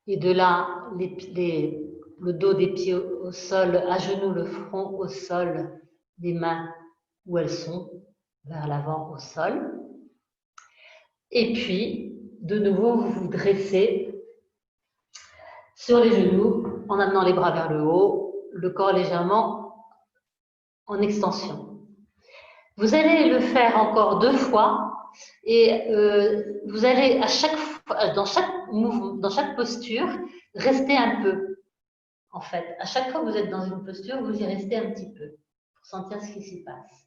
C: Et de là, le dos des pieds au sol, à genoux, le front au sol, les mains où elles sont, vers l'avant au sol. Et puis, de nouveau, vous vous dressez sur les genoux en amenant les bras vers le haut, le corps légèrement en extension. Vous allez le faire encore 2 fois et vous allez à chaque fois, dans chaque posture, rester un peu. En fait, à chaque fois que vous êtes dans une posture, vous y restez un petit peu pour sentir ce qui s'y passe.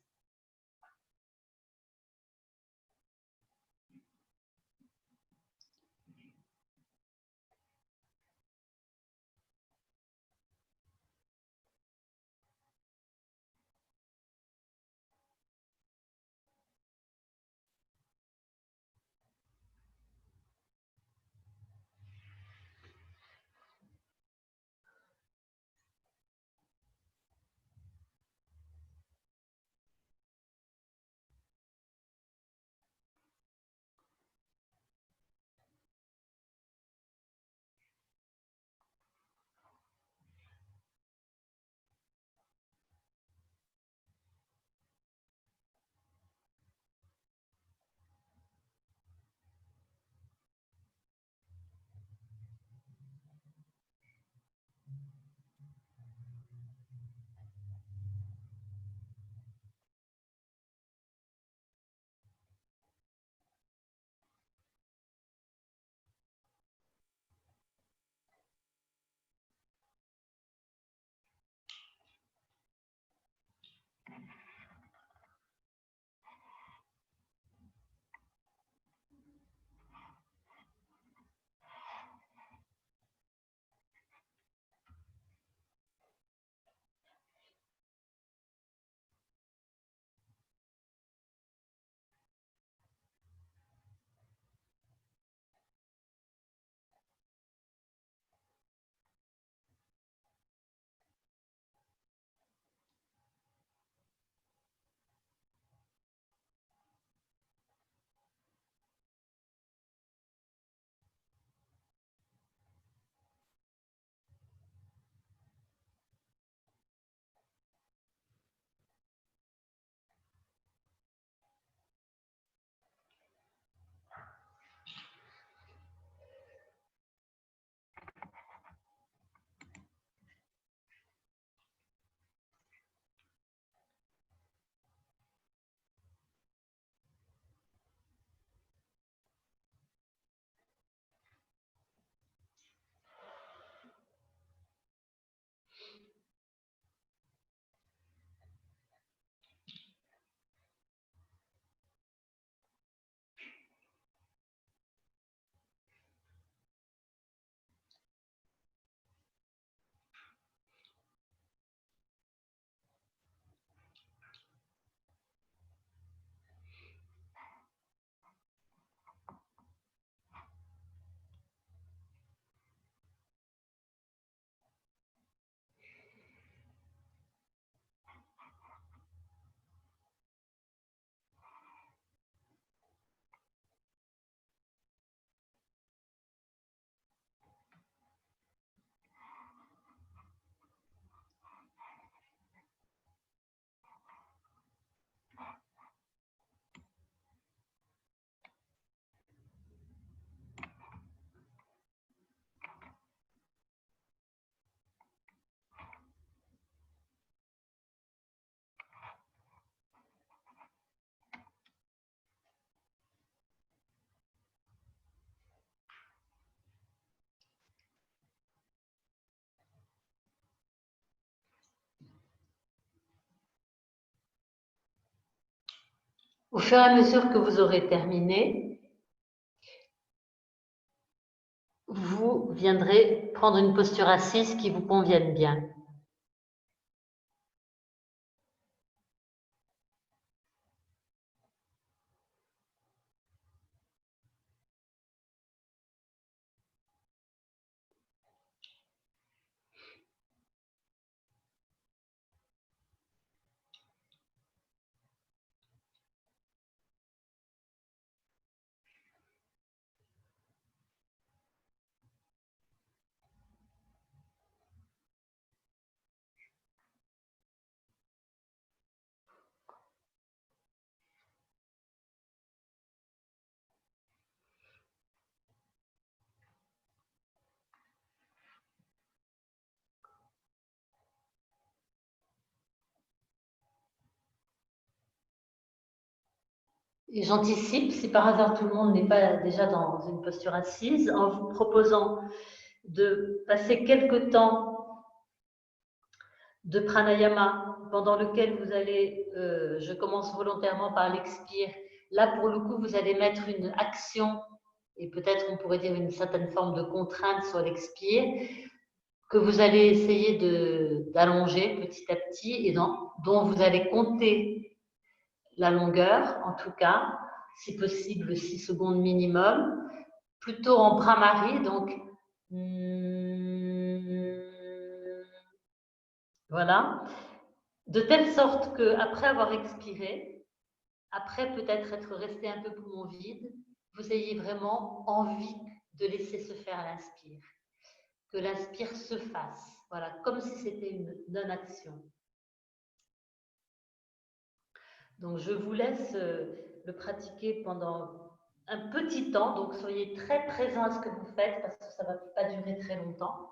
C: Au fur et à mesure que vous aurez terminé, vous viendrez prendre une posture assise qui vous convienne bien. Et j'anticipe, si par hasard tout le monde n'est pas déjà dans une posture assise, en vous proposant de passer quelques temps de pranayama pendant lequel vous allez, je commence volontairement par l'expire. Là, pour le coup, vous allez mettre une action et peut-être on pourrait dire une certaine forme de contrainte sur l'expire que vous allez essayer d'allonger petit à petit et dont vous allez compter la longueur, en tout cas, si possible 6 secondes minimum, plutôt en Brahmari, donc voilà, de telle sorte que après avoir expiré, après peut-être être resté un peu poumon vide, vous ayez vraiment envie de laisser se faire l'inspire, que l'inspire se fasse, voilà, comme si c'était une non-action. Donc, je vous laisse le pratiquer pendant un petit temps. Donc, soyez très présents à ce que vous faites parce que ça ne va pas durer très longtemps.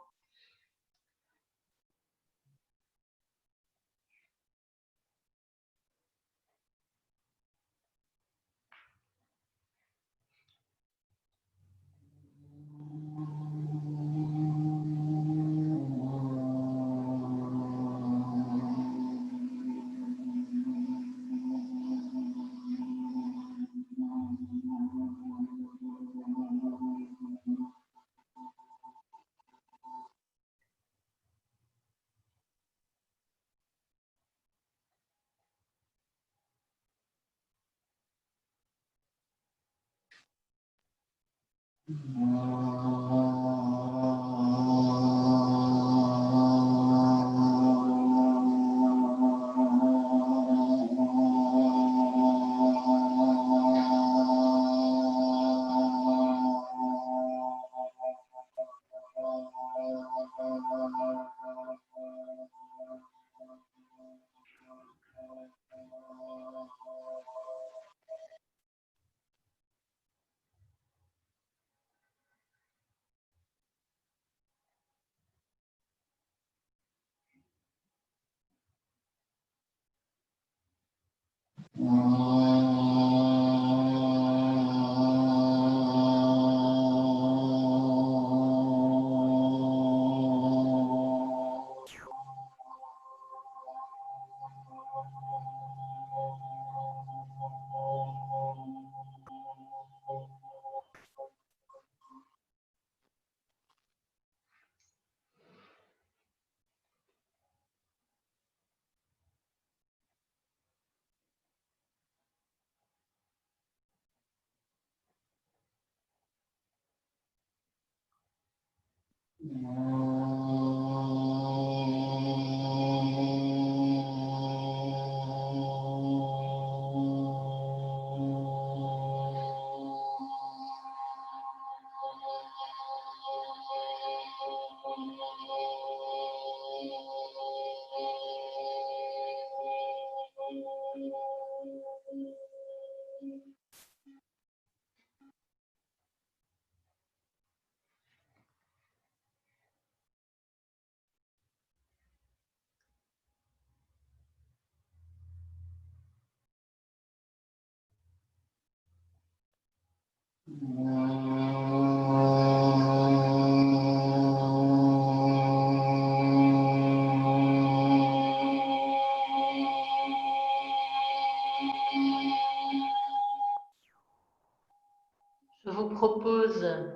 C: propose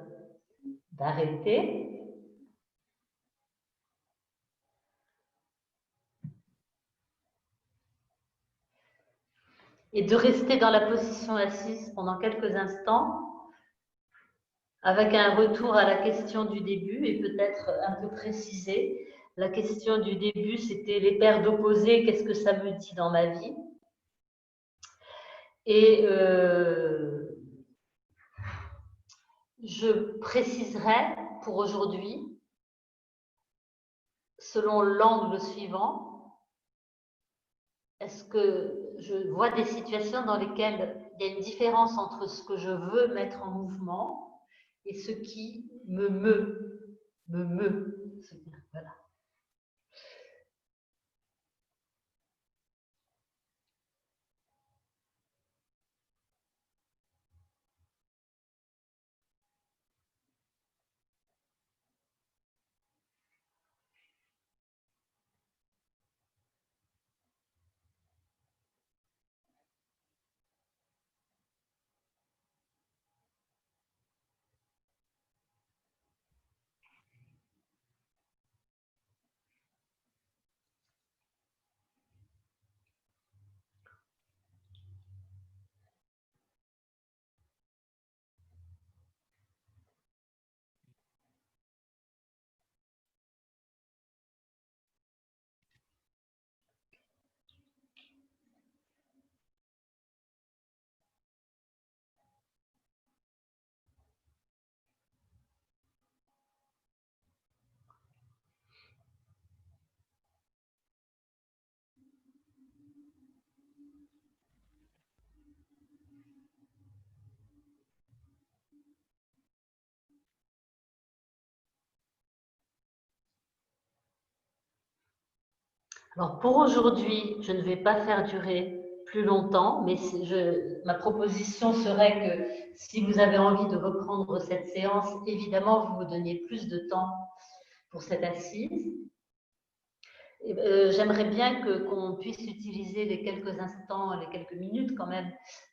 C: d'arrêter. Et de rester dans la position assise pendant quelques instants, avec un retour à la question du début et peut-être un peu préciser. La question du début, c'était les paires d'opposés, qu'est-ce que ça me dit dans ma vie? Et je préciserai pour aujourd'hui, selon l'angle suivant, est-ce que je vois des situations dans lesquelles il y a une différence entre ce que je veux mettre en mouvement et ce qui me meut. Voilà. Alors pour aujourd'hui, je ne vais pas faire durer plus longtemps, mais ma proposition serait que si vous avez envie de reprendre cette séance, évidemment, vous vous donniez plus de temps pour cette assise. J'aimerais bien qu'on puisse utiliser les quelques instants, les quelques minutes quand même,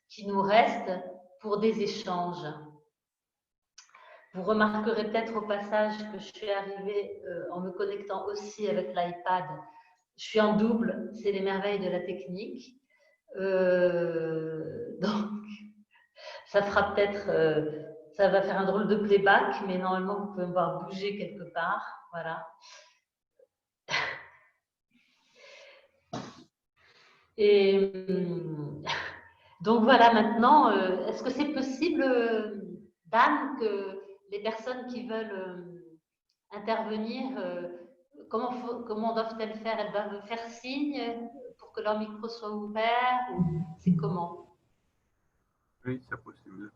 C: qui nous restent pour des échanges. Vous remarquerez peut-être au passage que je suis arrivée en me connectant aussi avec l'iPad. Je suis en double, c'est les merveilles de la technique. Donc, ça fera peut-être, ça va faire un drôle de playback, mais normalement, vous pouvez me voir bouger quelque part. Voilà. Et donc voilà, maintenant, est-ce que c'est possible, Dan, que les personnes qui veulent intervenir, comment doivent-elles faire? Elles doivent faire signe pour que leur micro soit ouvert ou c'est comment?
A: Oui, c'est possible.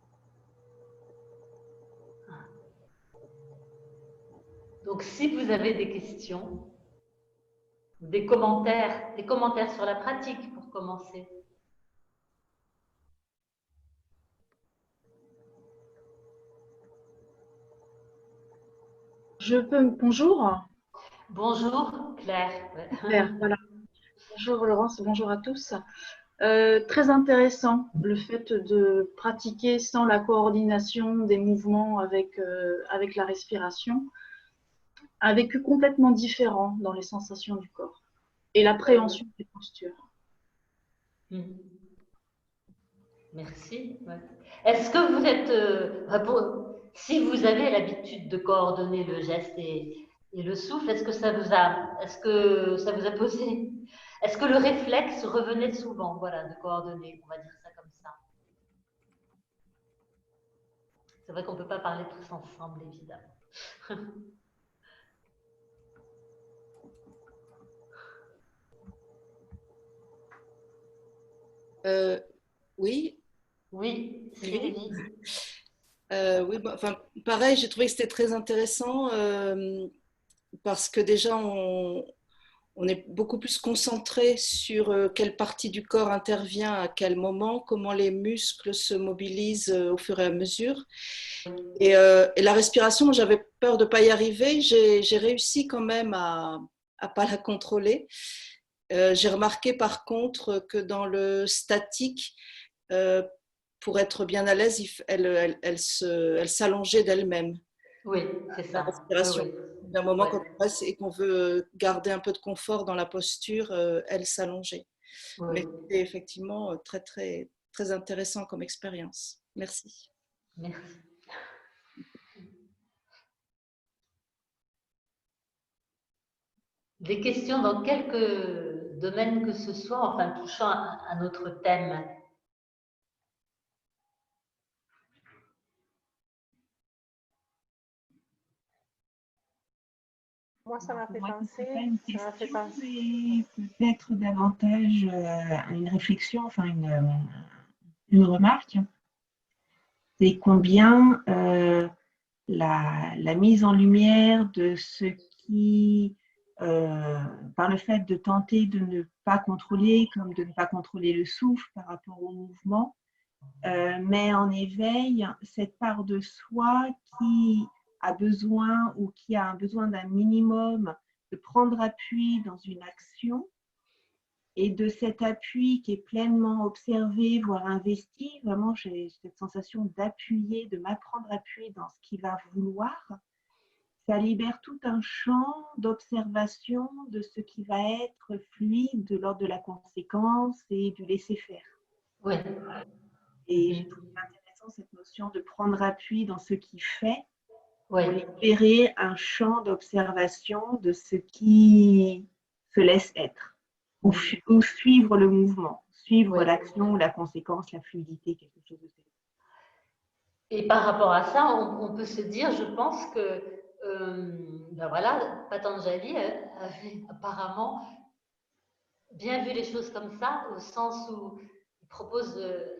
C: Donc, si vous avez des questions, des commentaires sur la pratique pour commencer.
D: Bonjour.
C: Bonjour Claire.
D: Claire, voilà. Bonjour Laurence, bonjour à tous. Très intéressant le fait de pratiquer sans la coordination des mouvements avec la respiration, un vécu complètement différent dans les sensations du corps et l'appréhension des postures.
C: Merci. Ouais. Est-ce que vous êtes, si vous avez l'habitude de coordonner le geste et le souffle, est-ce que ça vous a posé, est-ce que le réflexe revenait souvent, voilà, de coordonner, on va dire ça comme ça. C'est vrai qu'on ne peut pas parler tous ensemble, évidemment.
E: Oui.
C: Oui, Sylvie.
E: Oui, enfin, pareil, j'ai trouvé que c'était très intéressant parce que déjà, on est beaucoup plus concentré sur quelle partie du corps intervient à quel moment, comment les muscles se mobilisent au fur et à mesure. Et la respiration, j'avais peur de ne pas y arriver. J'ai réussi quand même à ne pas la contrôler. J'ai remarqué par contre que dans le statique, pour être bien à l'aise, elle s'allongeait d'elle-même.
C: Oui, c'est ça.
E: La respiration.
C: Oui,
E: D'un moment,
C: oui.
E: quand on reste et qu'on veut garder un peu de confort dans la posture, elle s'allongeait.
C: Oui.
E: Mais c'était effectivement très, très, très intéressant comme expérience. Merci.
C: Merci. Des questions dans quelque domaine que ce soit, enfin touchant à notre thème.
F: Moi, ça m'a fait penser.
G: Pas une question, mais peut-être davantage une réflexion, enfin une remarque. C'est combien la mise en lumière de ce qui, par le fait de tenter de ne pas contrôler, comme de ne pas contrôler le souffle par rapport au mouvement, met en éveil cette part de soi qui a besoin ou qui a un besoin d'un minimum de prendre appui dans une action et de cet appui qui est pleinement observé, voire investi. Vraiment, j'ai cette sensation d'appuyer, de m'apprendre à appuyer dans ce qu'il va vouloir. Ça libère tout un champ d'observation de ce qui va être fluide de l'ordre de la conséquence et du laisser-faire.
C: Oui.
G: Et j'ai trouvé intéressant cette notion de prendre appui dans ce qui fait
C: Oui.
G: pour libérer un champ d'observation de ce qui se laisse être ou suivre le mouvement, suivre l'action, la conséquence, la fluidité, quelque chose de ça.
C: Et par rapport à ça, on peut se dire, je pense que ben voilà, Patanjali avait apparemment bien vu les choses comme ça, au sens où il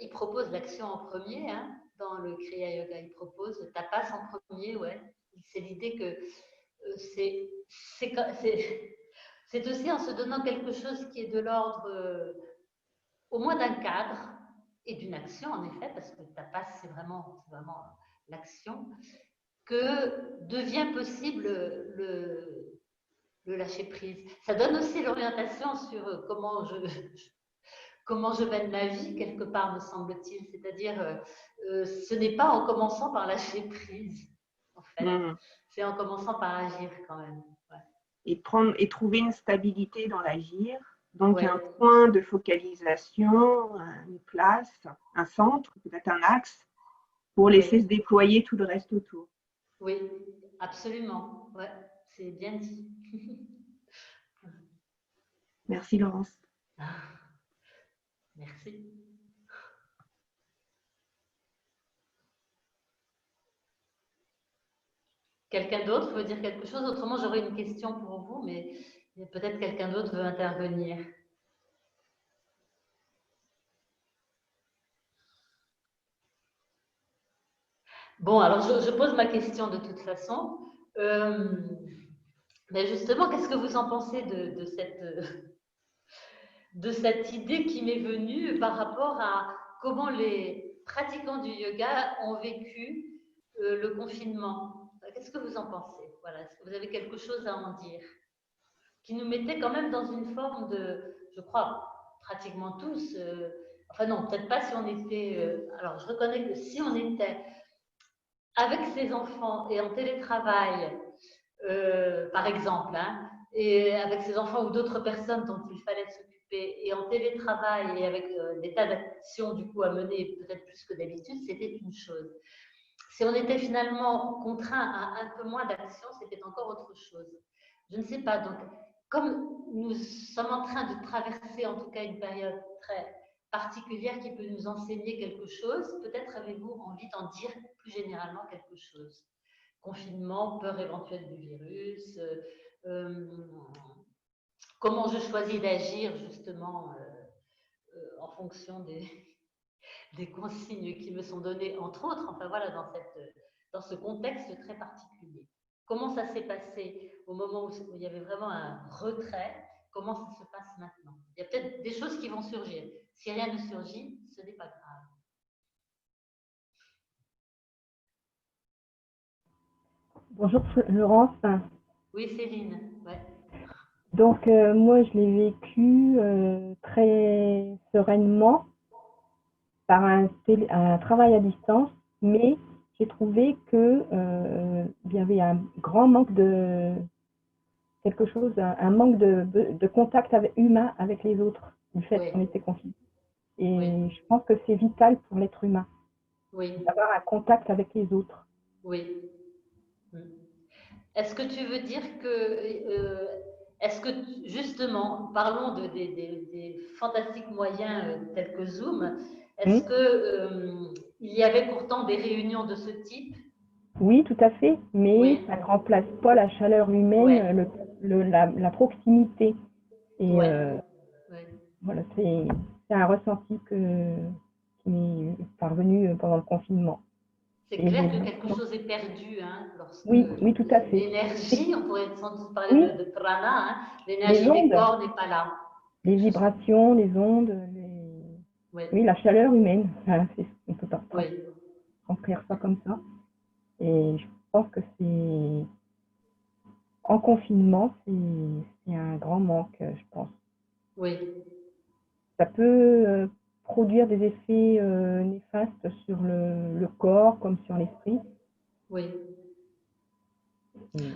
C: propose l'action en premier, hein, dans le Kriya Yoga, il propose tapas en premier, ouais. C'est l'idée que c'est aussi en se donnant quelque chose qui est de l'ordre, au moins d'un cadre et d'une action, en effet, parce que tapas, c'est vraiment l'action, que devient possible le lâcher prise. Ça donne aussi l'orientation sur comment je mène ma vie, quelque part, me semble-t-il. C'est-à-dire, ce n'est pas en commençant par lâcher prise, en fait. C'est en commençant par agir, quand même. Ouais.
G: Et trouver une stabilité dans l'agir. Donc, un point de focalisation, une place, un centre, peut-être un axe, pour laisser se déployer tout le reste autour.
C: Oui, absolument. Ouais, c'est bien dit.
G: Merci Laurence.
C: Merci. Quelqu'un d'autre veut dire quelque chose? Autrement, j'aurais une question pour vous, mais peut-être quelqu'un d'autre veut intervenir. Bon, alors je pose ma question de toute façon. Mais justement, qu'est-ce que vous en pensez de cette idée qui m'est venue par rapport à comment les pratiquants du yoga ont vécu le confinement? Qu'est-ce que vous en pensez? Voilà, est-ce que vous avez quelque chose à en dire? Qui nous mettait quand même dans une forme de, je crois, pratiquement tous, enfin non, peut-être pas si on était, alors je reconnais que si on était avec ses enfants et en télétravail, par exemple, hein, et avec ses enfants ou d'autres personnes dont il fallait s'occuper, et en télétravail et avec des tas d'actions du coup à mener peut-être plus que d'habitude, c'était une chose. Si on était finalement contraint à un peu moins d'action, c'était encore autre chose. Je ne sais pas, donc comme nous sommes en train de traverser en tout cas une période très particulière qui peut nous enseigner quelque chose, peut-être avez-vous envie d'en dire plus généralement quelque chose. Confinement, peur éventuelle du virus, comment je choisis d'agir justement en fonction des consignes qui me sont données, entre autres, enfin voilà, dans ce contexte très particulier. Comment ça s'est passé au moment où il y avait vraiment un retrait? Comment ça se passe maintenant? Il y a peut-être des choses qui vont surgir. Si rien ne surgit, ce n'est pas grave.
H: Bonjour Laurence.
C: Oui, Céline. Ouais.
H: Donc moi je l'ai vécu très sereinement par un travail à distance, mais j'ai trouvé que il y avait un grand manque de quelque chose, un manque de contact humain avec les autres, du fait
C: Oui.
H: qu'on était confinés. Et
C: Oui.
H: je pense que c'est vital pour l'être humain
C: Oui.
H: d'avoir un contact avec les autres.
C: Oui. Est-ce que tu veux dire que, est-ce que justement, parlons des fantastiques moyens tels que Zoom, est-ce que il y avait pourtant des réunions de ce type?
H: Oui, tout à fait, mais
C: Oui.
H: ça ne remplace pas la chaleur humaine,
C: Ouais.
H: la proximité. Et
C: Ouais. Ouais.
H: voilà, c'est un ressenti qui m'est parvenu pendant le confinement.
C: C'est
H: Et
C: clair que quelque chose est perdu, hein, lorsque
H: oui, oui, tout à fait.
C: l'énergie, on pourrait sans doute parler
H: Oui,
C: de prana, hein,
H: les
C: l'énergie des
H: ondes,
C: corps n'est pas là.
H: les vibrations, les ondes,
C: Ouais.
H: oui, la chaleur humaine. Voilà, on peut pas
C: Oui.
H: transcrire ça comme ça. Et je pense que c'est en confinement, c'est un grand manque, je pense.
C: Oui.
H: Ça peut produire des effets néfastes sur le corps comme sur l'esprit.
C: Oui.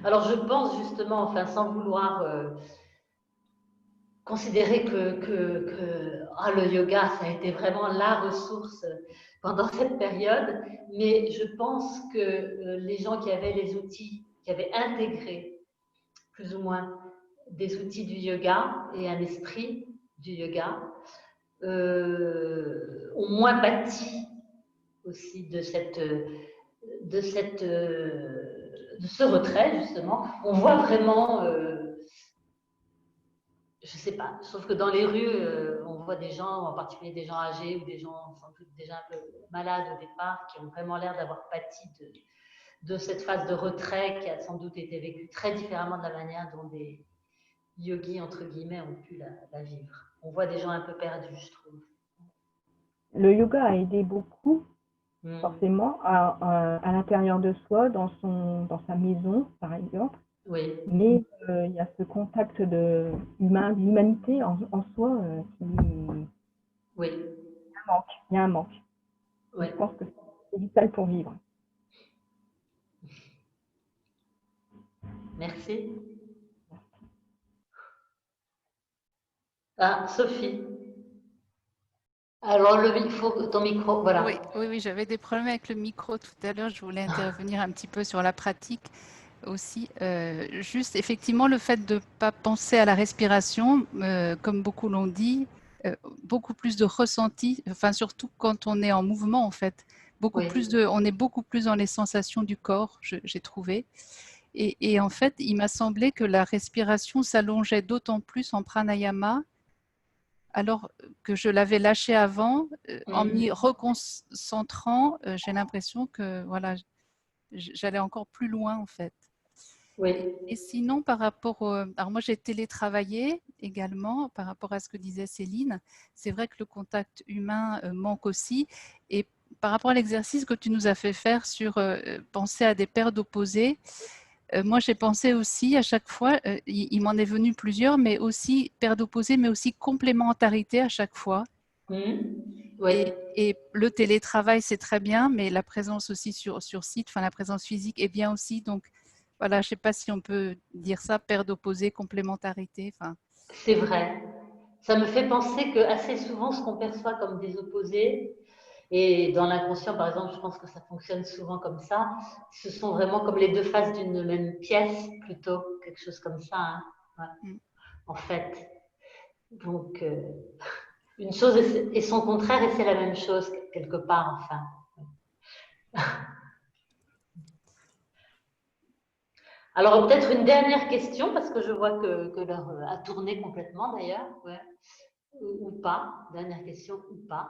C: Alors je pense justement, enfin sans vouloir considérer que le yoga, ça a été vraiment la ressource pendant cette période, mais je pense que les gens qui avaient les outils, qui avaient intégré plus ou moins des outils du yoga et un esprit du yoga, ont moins pâti aussi de ce retrait, justement. On voit vraiment, je sais pas, sauf que dans les rues, on voit des gens, en particulier des gens âgés ou des gens sans doute déjà un peu malades au départ, qui ont vraiment l'air d'avoir pâti de cette phase de retrait qui a sans doute été vécue très différemment de la manière dont des yogis, entre guillemets, ont pu la vivre. On voit des gens un peu perdus, je trouve.
H: Le yoga a aidé beaucoup, forcément, à l'intérieur de soi, dans sa maison, par exemple.
C: Oui.
H: Mais il y a ce contact humain, d'humanité en soi qui...
C: Oui.
H: Il y a un manque.
C: Oui.
H: Je pense que c'est vital pour vivre.
C: Merci. Ah, Sophie. Alors, ton micro, voilà.
I: Oui, j'avais des problèmes avec le micro tout à l'heure. Je voulais intervenir un petit peu sur la pratique aussi. Juste, effectivement, le fait de ne pas penser à la respiration, comme beaucoup l'ont dit, beaucoup plus de ressenti, enfin, surtout quand on est en mouvement, en fait. On est beaucoup plus dans les sensations du corps, j'ai trouvé. Et en fait, il m'a semblé que la respiration s'allongeait d'autant plus en pranayama, alors que je l'avais lâché avant, en m'y reconcentrant, j'ai l'impression que voilà, j'allais encore plus loin en fait.
C: Oui.
I: Et sinon, par rapport alors moi j'ai télétravaillé également, par rapport à ce que disait Céline, c'est vrai que le contact humain manque aussi. Et par rapport à l'exercice que tu nous as fait faire sur penser à des paires d'opposés, moi, j'ai pensé aussi à chaque fois, il m'en est venu plusieurs, mais aussi paires d'opposés, mais aussi complémentarité à chaque fois.
C: Oui.
I: Et le télétravail, c'est très bien, mais la présence aussi sur site, enfin la présence physique est bien aussi. Donc, voilà, je ne sais pas si on peut dire ça, paires d'opposés, complémentarité. Enfin.
C: C'est vrai. Ça me fait penser que assez souvent, ce qu'on perçoit comme des opposés, et dans l'inconscient, par exemple, je pense que ça fonctionne souvent comme ça. Ce sont vraiment comme les deux faces d'une même pièce, plutôt, quelque chose comme ça, hein. Ouais. En fait. Donc, une chose et son contraire, et c'est la même chose, quelque part, enfin. Alors, peut-être une dernière question, parce que je vois que l'heure a tourné complètement, d'ailleurs. Ouais. Ou pas. Dernière question, ou pas.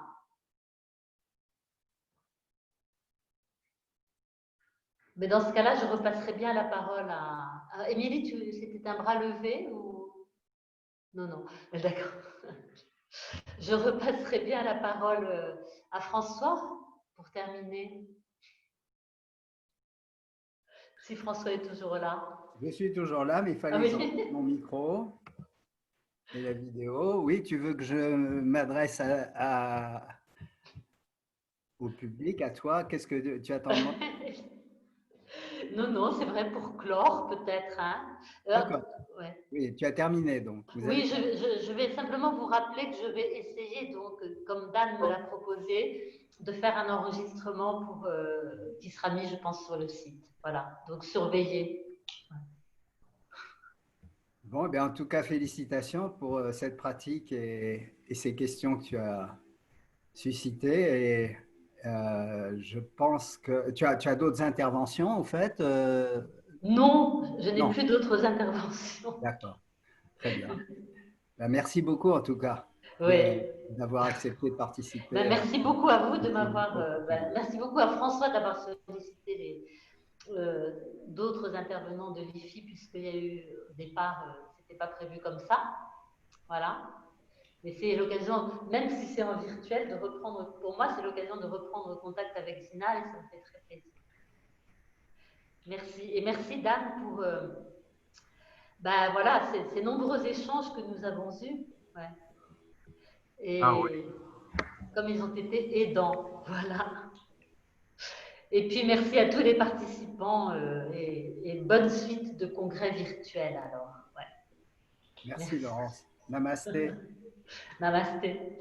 C: Mais dans ce cas-là, je repasserai bien la parole à Émilie. C'était un bras levé ou... Non, non. D'accord. Je repasserai bien la parole à François pour terminer. Si François est toujours là.
B: Je suis toujours là, mais il fallait que j'enlève mon micro et la vidéo. Oui, tu veux que je m'adresse à au public, à toi. Qu'est-ce que tu attends de moi?
C: Non, non, c'est vrai pour clore peut-être. Hein.
B: D'accord.
C: Ouais.
B: Oui, tu as terminé donc.
C: Oui, je vais simplement vous rappeler que je vais essayer, donc, comme Dan me l'a proposé, de faire un enregistrement pour, qui sera mis, je pense, sur le site. Voilà, donc surveillez.
B: Bon, eh bien, en tout cas, félicitations pour cette pratique et ces questions que tu as suscitées. Et je pense que tu as d'autres interventions, au fait.
C: Non, je n'ai
B: Non.
C: plus d'autres interventions.
B: D'accord, très bien. Ben, merci beaucoup, en tout cas,
C: Oui.
B: d'avoir accepté de participer.
C: Ben, merci beaucoup à vous de m'avoir. Merci beaucoup à François d'avoir sollicité d'autres intervenants de l'IFI, puisqu'il y a eu au départ, c'était pas prévu comme ça. Voilà. Mais c'est l'occasion, même si c'est en virtuel, de reprendre, pour moi, c'est l'occasion de reprendre contact avec Zina et ça me fait très plaisir. Merci. Et merci, Dan, pour voilà, ces nombreux échanges que nous avons eus. Ouais. Et
A: oui.
C: comme ils ont été aidants. Voilà. Et puis, merci à tous les participants et bonne suite de congrès virtuels alors. Ouais.
B: Merci, Laurence. Namasté.
C: Namasté.